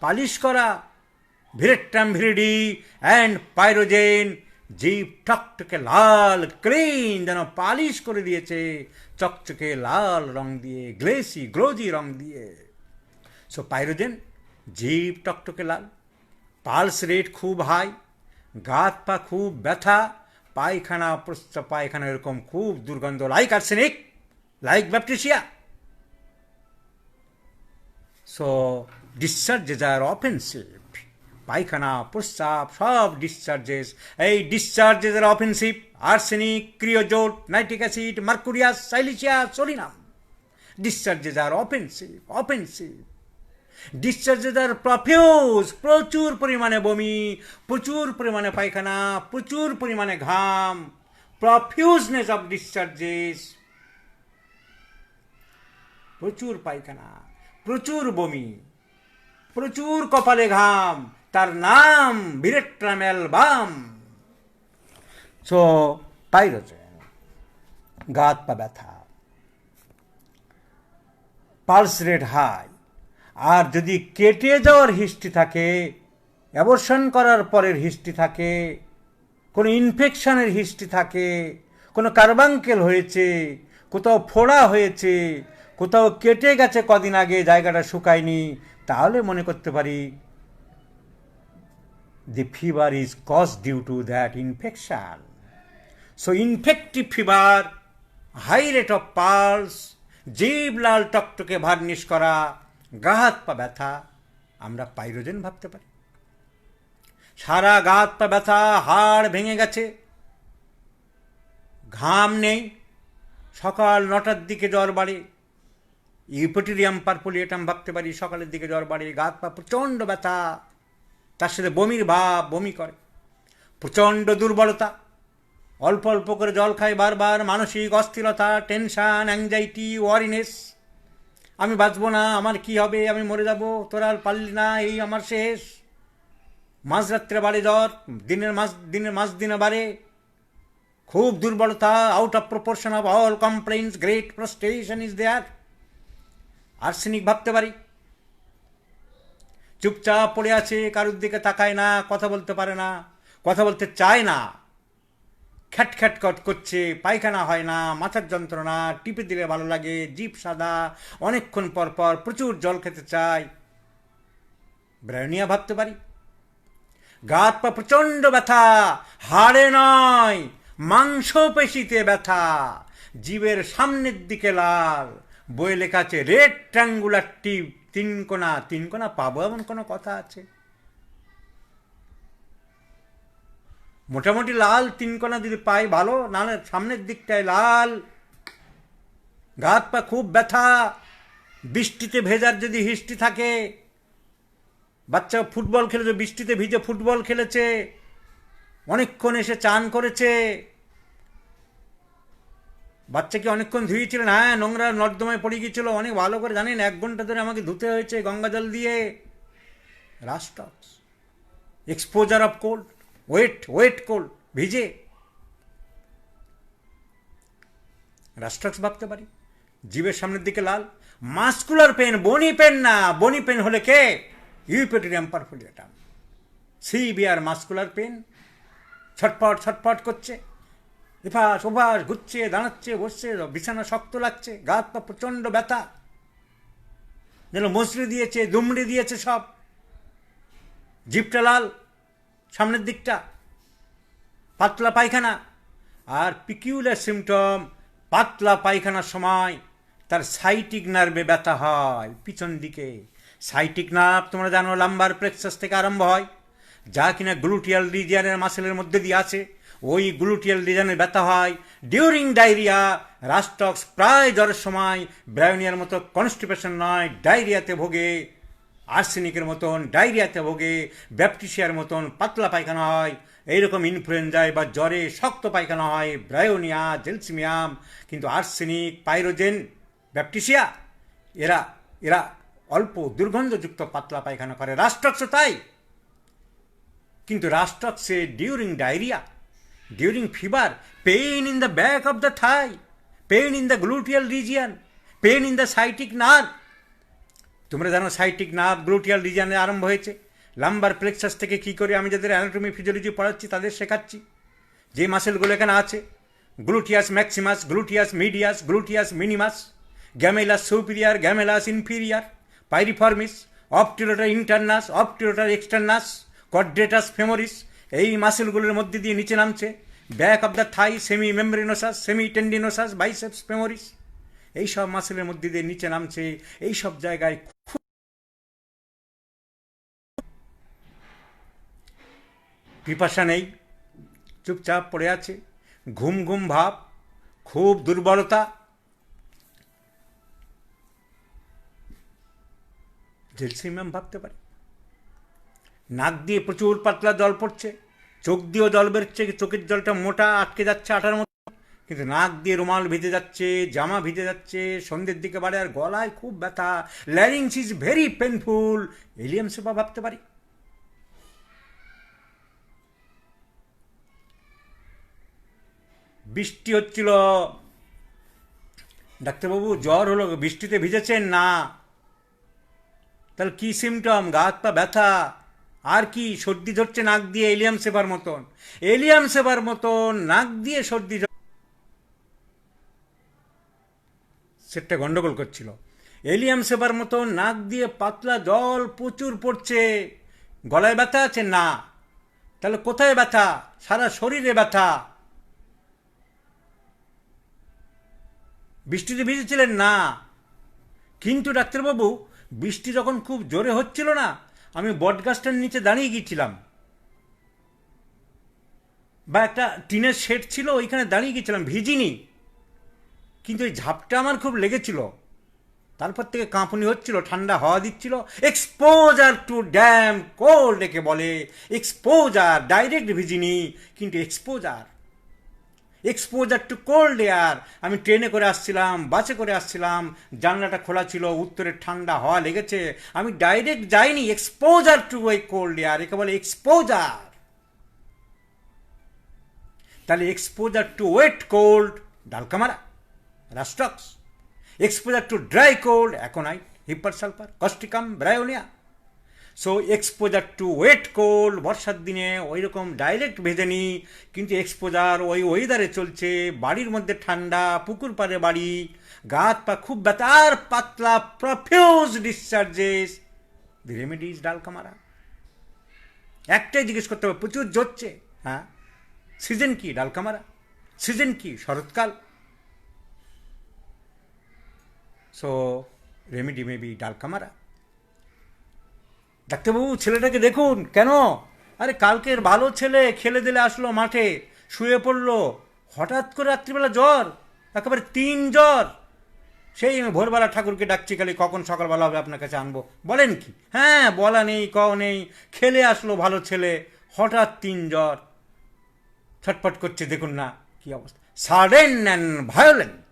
পালিশ করা, ভিরেট্রাম ভিরিডি অ্যান্ড পাইরোজেন, জিভ টকটকে লাল, ক্লিন, যেন পালিশ করে দিয়েছে চকচকে লাল রং দিয়ে, গ্লোজি রং দিয়ে। সো পাইরোজেন, জিভ টকটকে লাল, পালস রেট খুব হাই, গা হাত পা খুব ব্যথা, পায়খানা প্রস্রাব পায়খানা এরকম খুব দুর্গন্ধ, like arsenic, like baptisia. So discharges are offensive, পায়খানা প্রস্রাব সব ডিসচার্জেস, এই discharges are offensive. Arsenic, kreosote, nitric acid, mercurius, silicea, solanum, discharges are offensive. Discharges are profuse, প্রচুর পরিমাণে বমি, প্রচুর পরিমাণে পায়খানা, প্রচুর পরিমাণে ঘাম, প্রফিউজনেস অফ ডিসচার্জেস, প্রচুর পায়খানা, প্রচুর বমি, প্রচুর কপালে ঘাম, তার নাম ভিরেট্রাম অ্যালবাম। সো পাইরোজেন, গা হাত পা ব্যথা, পালস রেট হাই। আর যদি কেটে যাওয়ার হিস্ট্রি থাকে, অ্যাবর্শন করার পরের হিস্ট্রি থাকে, কোনো ইনফেকশনের হিস্ট্রি থাকে, কোনো কার্বাঙ্কেল হয়েছে, কোথাও ফোড়া হয়েছে, কোথাও কেটে গেছে কদিন আগে, জায়গাটা শুকায়নি, তাহলে মনে করতে পারি the fever is caused due to that infection. So infective fever, high rate of pulse, জিভ লাল টকটকে ভার্নিশ করা, গা হাত পা ব্যথা, আমরা পাইরোজেন ভাবতে পারি। সারা গা হাত পা ব্যথা, হাড় ভেঙে গেছে, ঘাম নেই, সকাল 9টার দিকে জ্বর বাড়ে, ইউপোটিরিয়াম পারপুলিয়েটাম ভাবতে পারি, সকালের দিকে জ্বর বাড়ে, গা হাত পা প্রচণ্ড ব্যথা, তার সাথে বমির ভাব, বমি করে, প্রচণ্ড দুর্বলতা, অল্প অল্প করে জল খায় বারবার, মানসিক অস্থিরতা, টেনশান, অ্যাংজাইটি, ওয়ারিনেস, আমি বাঁচবো না, আমার কি হবে, আমি মরে যাব, তোরা আর পারলি না, এই আমার শেষ। মাঝরাত্রে বাড়ে জ্বর, দিনের মাঝ দিনে বাড়ে, খুব দুর্বলতা, out of proportion of all complaints, great prostration is there. Arsenic ভাবতে পারি, চুপচাপ পড়ে আছে, কারুর দিকে তাকায় না, কথা বলতে পারে না, কথা বলতে চায় না, খ্যাট খ্যাট কট করছে, পায়খানা হয় না, মাথার যন্ত্রণা, টিপে দিলে ভালো লাগে, জিভ সাদা, অনেকক্ষণ পর পর প্রচুর জল খেতে চায়। ব্রায়োনিয়া ভাবতে পারি, গা হাত পা প্রচণ্ড ব্যথা, হাড়ে নয় মাংসপেশিতে ব্যথা, জিভের সামনের দিকে লাল, বইয়ে লেখা আছে রেড ট্রায়াঙ্গুলার টিপ, তিন কোনা পাবো এমন কোনো কথা আছে? মোটামুটি লাল 3 কোনা যদি পাই ভালো, নাহলে সামনের দিকটায় লাল, গা হাত পা খুব ব্যথা, বৃষ্টিতে ভেজার যদি হিস্ট্রি থাকে, বাচ্চা ফুটবল খেলেছে, বৃষ্টিতে ভিজে ফুটবল খেলেছে, অনেকক্ষণ এসে চান করেছে, বাচ্চাকে অনেকক্ষণ ধুয়েছিলেন, হ্যাঁ নোংরা নর্দমায় পড়ে গিয়েছিল, অনেক ভালো করে জানেন, 1 ঘন্টা ধরে আমাকে ধুতে হয়েছে গঙ্গা জল দিয়ে। Rhus tox, exposure of cold, wet cold, ভিজে, রাস্টক্স ভাবতে পারি। জিভের সামনের দিকে লাল, মাস্কুলার পেন, বনি পেন না, বনি পেন হলে কে? Eupatorium perfoliatum, severe muscular pain, ছটপট ছটপট করছে, এপাশ ওপাশ ঘুরছে, দাঁড়াচ্ছে, বসছে, বিছানা শক্ত লাগছে, গা হাত পা প্রচণ্ড ব্যথা, যেন মশরি দিয়েছে, দুমড়ে দিয়েছে সব, জিভটা লাল, সামনের দিকটা, পাতলা পায়খানা। আর পিকিউলার সিমটম, পাতলা পায়খানার সময় তার সাইটিক নার্ভে ব্যথা হয়, পিছন দিকে। সাইটিক নার্ভ তোমরা জানো লাম্বার প্লেক্সাস থেকে আরম্ভ হয়, যা কিনা গ্লুটিয়াল রিজিয়ানের মাসেলের মধ্যে দিয়ে আছে, ওই গ্লুটিয়াল রিজিয়ানের ব্যথা হয় ডিউরিং ডায়রিয়া। রাস্টক্স প্রায় জ্বরের সময় ব্রায়োনিয়ার মতো কনস্টিপেশন নয়, ডায়রিয়াতে ভোগে, আর্সেনিকের মতন ডায়রিয়াতে ভোগে, ব্যাপটিসিয়ার মতন পাতলা পায়খানা হয়, এইরকম ইনফ্লুয়েঞ্জায় বা জ্বরে শক্ত পায়খানা হয় ব্রায়োনিয়া, জেলসিমিয়াম। কিন্তু আর্সেনিক, পাইরোজেন, ব্যাপটিসিয়া এরা এরা অল্প দুর্গন্ধযুক্ত পাতলা পায়খানা করে, রাস্টক্সও তাই। কিন্তু রাস্টক্সে during diarrhoea, during fever, pain in the back of the thigh, pain in the gluteal region, pain in the sciatic nerve. তোমরা জানো সাইটিক নার্ভ গ্লুটিয়াল রিজিয়ানে আরম্ভ হয়েছে, লাম্বার প্লেক্সাস থেকে কী করে আমি যাদের অ্যানাটমি ফিজিওলজি পড়াচ্ছি তাদের শেখাচ্ছি, যে মাসেলগুলো এখানে আছে, gluteus maximus, gluteus medius, gluteus minimus, gemellus superior, gemellus inferior, piriformis, obturator internus, obturator externus, quadratus femoris, এই মাসেলগুলোর মধ্যে দিয়ে নিচে নামছে back of the thigh, semimembranosus, semitendinosus, biceps femoris, এই সব মাসেলের মধ্যে দিয়ে নিচে নামছে। এই সব জায়গায় পিপাসা নেই, চুপচাপ পড়ে আছে, ঘুম ঘুম ভাব, খুব দুর্বলতা, জেলসিমিয়াম ভাবতে পারে। নাক দিয়ে প্রচুর পাতলা জল পড়ছে, চোখ দিয়েও জল বেরোচ্ছে, চোখের জলটা মোটা আটকে যাচ্ছে আটার মতো, কিন্তু নাক দিয়ে রুমাল ভিজে যাচ্ছে, জামা ভিজে যাচ্ছে, সন্ধ্যের দিকে বাড়ে, আর গলায় খুব ব্যথা, larynx is very painful, allium cepa ভাবতে পারি। বৃষ্টি হচ্ছিল, ডাক্তারবাবু জ্বর হলো, বৃষ্টিতে ভিজেছেন না? তাহলে কী সিমটম? গা হাত পা ব্যথা, আর কি? সর্দি ধরছে নাক দিয়ে, এলিয়াম সেবার মতন, এলিয়াম সেবার মতন নাক দিয়ে সর্দি, সেটা গন্ডগোল করছিল। এলিয়াম সেবার মতন নাক দিয়ে পাতলা জল প্রচুর পড়ছে, গলায় ব্যথা আছে না? তাহলে কোথায় ব্যথা? সারা শরীরে ব্যথা। বৃষ্টিতে ভিজেছিলেন না? কিন্তু ডাক্তারবাবু বৃষ্টি যখন খুব জোরে হচ্ছিল না, আমি বটগাছটার নিচে দাঁড়িয়ে গিয়েছিলাম, বা একটা টিনের শেড ছিল, ওইখানে দাঁড়িয়ে গেছিলাম, ভিজিনি, কিন্তু ওই ঝাপটা আমার খুব লেগেছিল। তারপর থেকে কাঁপুনি হচ্ছিল, ঠান্ডা হাওয়া দিচ্ছিল। এক্সপোজার টু ড্যাম কোল্ড একে বলে। এক্সপোজার, ডাইরেক্ট ভিজিনি, কিন্তু এক্সপোজার টু কোল্ড এয়ার। আমি ট্রেনে করে আসছিলাম, বাসে করে আসছিলাম, জানলাটা খোলা ছিল, উত্তরের ঠান্ডা হাওয়া লেগেছে, আমি ডাইরেক্ট যাইনি। এক্সপোজার টু ওই কোল্ড এয়ার, একে বলে এক্সপোজার। তাহলে exposure to wet cold dulcamara, rhus tox. Exposure to dry cold aconite, hepar sulphur, causticum, bryonia. So exposure to wet cold, বর্ষার দিনে ওই রকম ডাইরেক্ট ভেজে নি, কিন্তু এক্সপোজার ওই ওয়েদারে চলছে, বাড়ির মধ্যে ঠান্ডা, পুকুর পাড়ে বাড়ি, গা হাত পা খুব ব্যথা, আর পাতলা প্রফিউজ ডিসচার্জেস। দি রেমেডিজ ডালকামারা। একটাই জিজ্ঞেস করতে হবে, প্রচুর জোরছে, হ্যাঁ, সিজন কি ডালকামারা, সিজন কি শরৎকাল। So remedy may be dulcamara. ডাক্তারবাবু ছেলেটাকে দেখুন। কেন? আরে কালকের ভালো ছেলে, খেলে দিলে আসলো মাঠে, শুয়ে পড়লো, হঠাৎ করে রাত্রিবেলা জ্বর, একেবারে 3 জ্বর। সেই আমি ভোরবেলা ঠাকুরকে ডাকছি খালি, কখন সকালবেলা হবে আপনার কাছে আনবো। বলেন কি? হ্যাঁ, বলা নেই ক নেই, খেলে আসলো ভালো ছেলে, হঠাৎ 3 জ্বর, ছটফট করছে। দেখুন না কি অবস্থা, সাডেন অ্যান্ড ভায়োলেন্ট।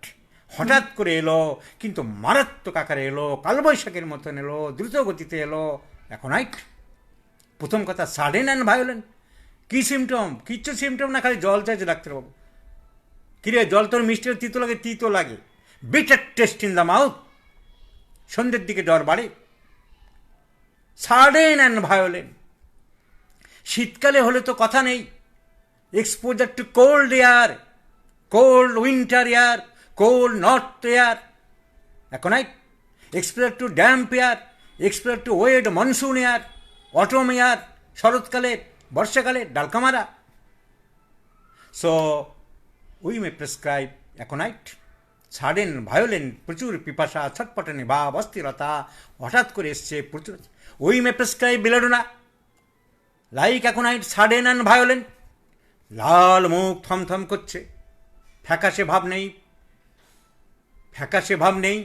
হঠাৎ করে এলো, কিন্তু মারাত্মক আকারে এলো, কালবৈশাখের মতন এলো, দ্রুত গতিতে এলো। এখন প্রথম কথা, সাডেন অ্যান্ড ভায়োলেন্ট। কি সিমটম? কিচ্ছু সিমটম না, খালি জল চাইছে ডাক্তারবাবু। কিরে জল তোর মিষ্টি তিতো লাগে? তিতো লাগে। Bitter test in the mouth. সন্ধ্যের দিকে জ্বর বাড়ে। Sudden and violent. শীতকালে হলে তো কথা নেই। Exposure two cold air, cold winter air, cold north air, aconite. Exposure two damp air, exposure two ওয়েড monsoon air, autumn air, শরৎকালে, বর্ষাকালে, dulcamara. So we may prescribe aconite. Sudden violent, প্রচুর পিপাসা, ছটপটানি ভাব, অস্থিরতা, হঠাৎ করে এসছে প্রচুর। We may prescribe belladonna like aconite, sudden and violent. লাল মুখ, থমথম করছে, ফ্যাকাশে ভাব নেই, ফ্যাকাশে ভাব নেই,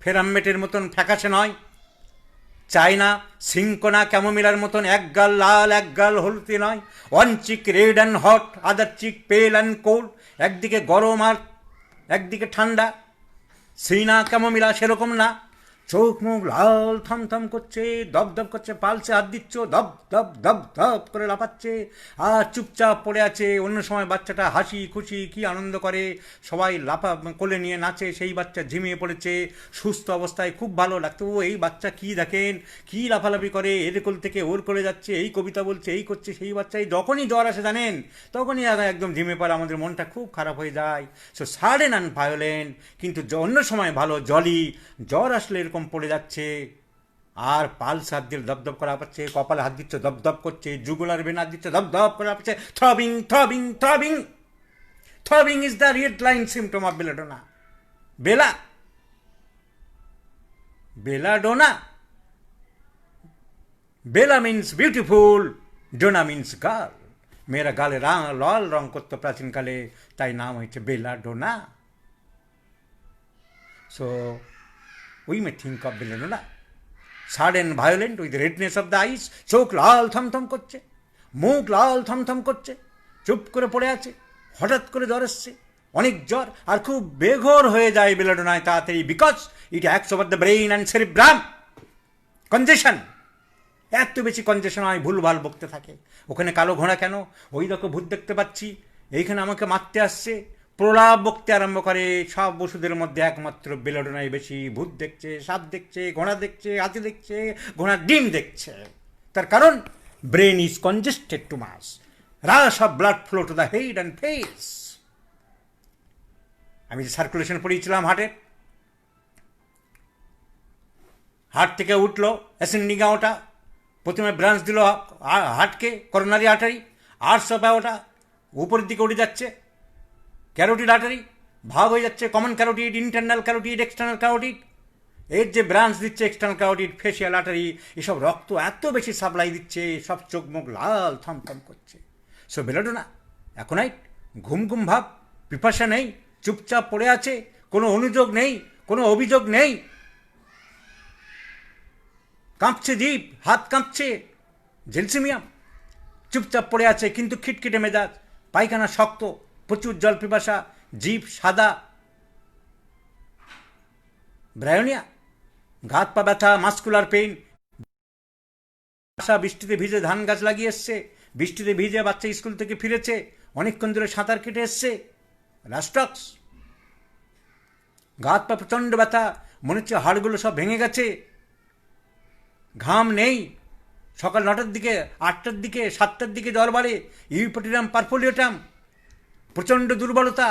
ফেরাম্মেটের মতন ফ্যাকাশে নয়, চায়না সিঙ্কোনা ক্যামোমিলার মতন এক গাল লাল এক গাল হলুদে নয়। One cheek red and hot, other cheek pale and cold. একদিকে গরম আর একদিকে ঠান্ডা। সিনা ক্যামোমিলা সেরকম না, চোখ মুখ লাল থমথম করছে, দপদপ করছে, পালসে হাত দিচ্ছ, দপ দপ দপ দপ করে লাফাচ্ছে, আর চুপচাপ পড়ে আছে। অন্য সময় বাচ্চাটা হাসি খুশি কি আনন্দ করে, সবাই লাফা কোলে নিয়ে নাচে, সেই বাচ্চা ঝিমিয়ে পড়েছে, সুস্থ অবস্থায় খুব ভালো। ডাক্তারবাবু এই বাচ্চা কি দেখেন, কি লাফালাফি করে, এর কোল থেকে ওর কোলে যাচ্ছে, এই কবিতা বলছে, এই করছে। সেই বাচ্চাই যখনই জ্বর আসে জানেন, তখনই একদম ঝিমিয়ে পড়ে, আমাদের মনটা খুব খারাপ হয়ে যায়। So sudden and violent. কিন্তু অন্য সময় ভালো, জলি। জ্বর আসলে এরকম পড়ে যাচ্ছে, আর পালস হাত দিয়ে দপদপ করা পাচ্ছে, কপালে হাত দিচ্ছে দপদপ করছে, জুগুলার বেন হাত দিচ্ছে দপদপ করা পাচ্ছে, throbbing throbbing throbbing. Throbbing is the red line symptom of belladonna. Belladonna. Bella means beautiful, donna means girl. মেয়েরা গালে লাল রং করতো প্রাচীনকালে, তাই নাম হয়েছে belladonna. So we may think of belladonna. Sudden violent with redness of the eyes, চোখ লাল থমথম করছে, মুখ লাল থমথম করছে, চুপ করে পড়ে আছে, হঠাৎ করে জ্বর এসছে, অনেক জ্বর, আর খুব বেঘোর হয়ে যায় বেলাডোনায় তাড়াতাড়ি, because it acts over the brain and cerebrum. কনজেশন, এত বেশি কনজেশন হয়, ভুলভাল বকতে থাকে। ওখানে কালো ঘোড়া কেন, ওই দেখো ভূত দেখতে পাচ্ছি, এইখানে আমাকে মারতে আসছে, প্রলাপ বকতে আরম্ভ করে। সব ওষুধের মধ্যে একমাত্র বেলাডোনাই বেশি। ভূত দেখছে, সাপ দেখছে, ঘোড়া দেখছে, হাতি দেখছে, ঘোড়ার ডিম দেখছে। তার কারণ brain is congested too much, rush of blood flow to the head and face. আমি যে সার্কুলেশন পড়িয়েছিলাম হার্টের, হার্ট থেকে উঠলো অ্যাসেন্ডিং ওটা, প্রথমে ব্রাঞ্চ দিল হার্টকে, করোনারি আর্টারি, আর্টস অফ ওটা উপরের দিকে উঠে যাচ্ছে, ক্যারোটিড আর্টারি ভাগ হয়ে যাচ্ছে, common carotid, internal carotid, external carotid. এর যে ব্রাঞ্চ দিচ্ছে এক্সটার্নাল ক্যারোটিড, ফেসিয়াল আর্টারি, এসব রক্ত এত বেশি সাপ্লাই দিচ্ছে, সব চোখ মুখ লাল থমথম করছে। সো বেলোডোনা, অ্যাকোনাইট, ঘুম ঘুম ভাব, পিপাসা নেই, চুপচাপ পড়ে আছে, কোনো অনুযোগ নেই, কোনো অভিযোগ নেই, কাঁপছে জিভ, হাত কাঁপছে, জেলসিমিয়াম, চুপচাপ পড়ে আছে কিন্তু খিটখিটে মেজাজ, পায়খানা শক্ত, প্রচুর জল পিপাসা, জিভ সাদা, ব্রায়োনিয়া, ঘাত পা ব্যথা, মাস্কুলার পেইন, বৃষ্টিতে ভিজে ধান গাছ লাগিয়ে এসছে, বৃষ্টিতে ভিজে বাচ্চা স্কুল থেকে ফিরেছে, অনেকক্ষণ ধরে সাঁতার কেটে এসছে, রাস্টক্স, ঘাত পা প্রচণ্ড ব্যথা, মনে হচ্ছে হাড়গুলো সব ভেঙে গেছে, ঘাম নেই, সকাল 9টার দিকে, 8টার দিকে, 7টার দিকে জ্বর বাড়ে, ইউপোটিরাম পারফোলিওটাম, প্রচণ্ড দুর্বলতা,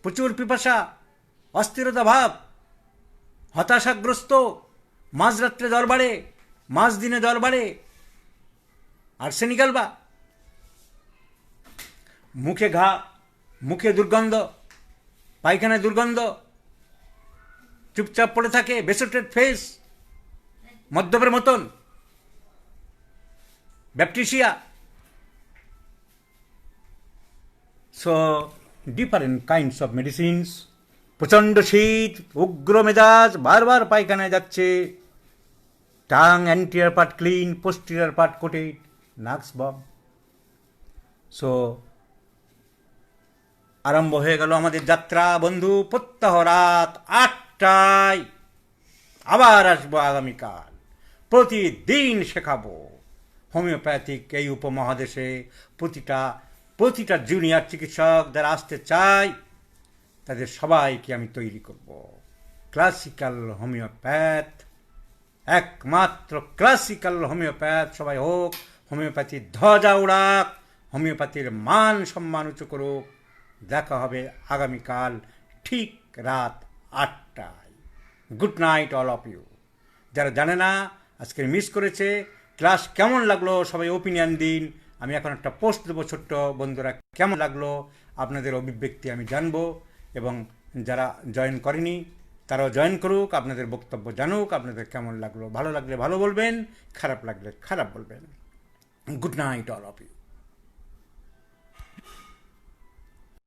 প্রচুর পিপাসা, অস্থিরতা ভাব, হতাশাগ্রস্ত, মাঝরাত্রে জ্বর বাড়ে, মাঝ দিনে জ্বর বাড়ে, আর্সেনিক বা মুখে ঘা, মুখে দুর্গন্ধ, পায়খানায় দুর্গন্ধ, চুপচাপ পড়ে থাকে, বেসোটেড ফেস, মদ্যপের মতন, baptisia. So different kinds of medicines, প্রচণ্ড শীত, উগ্র মেজাজ, বারবার পায়খানায় যাচ্ছে, tongue anterior part clean, posterior part coated, nux vom. সো আরম্ভ হয়ে গেল আমাদের যাত্রা বন্ধু, প্রত্যহ রাত 8টায় আবার আসবো আগামীকাল, প্রতিদিন শেখাবো হোমিওপ্যাথিক এই উপমহাদেশে। প্রতিটা জুনিয়র চিকিৎসক যারা আসতে চায় তাদের সবাইকে আমি তৈরি করব ক্লাসিক্যাল হোমিওপ্যাথ, একমাত্র ক্লাসিক্যাল হোমিওপ্যাথ সবাই হোক, হোমিওপ্যাথির ধ্বজা উড়াক, হোমিওপ্যাথির মান সম্মান উঁচু করুক। দেখা হবে আগামীকাল ঠিক রাত 8টায়। Good night all of you. যারা জানে না, আজকে মিস করেছে, ক্লাস কেমন লাগলো সবাই ওপিনিয়ন দিন। আমি এখন একটা পোস্ট দেবো ছোট্ট, বন্ধুরা কেমন লাগলো আপনাদের অভিব্যক্তি আমি জানবো, এবং যারা জয়েন করেনি তারাও জয়েন করুক, আপনাদের বক্তব্য জানুক, আপনাদের কেমন লাগলো। ভালো লাগলে ভালো বলবেন, খারাপ লাগলে খারাপ বলবেন। Good night all of you.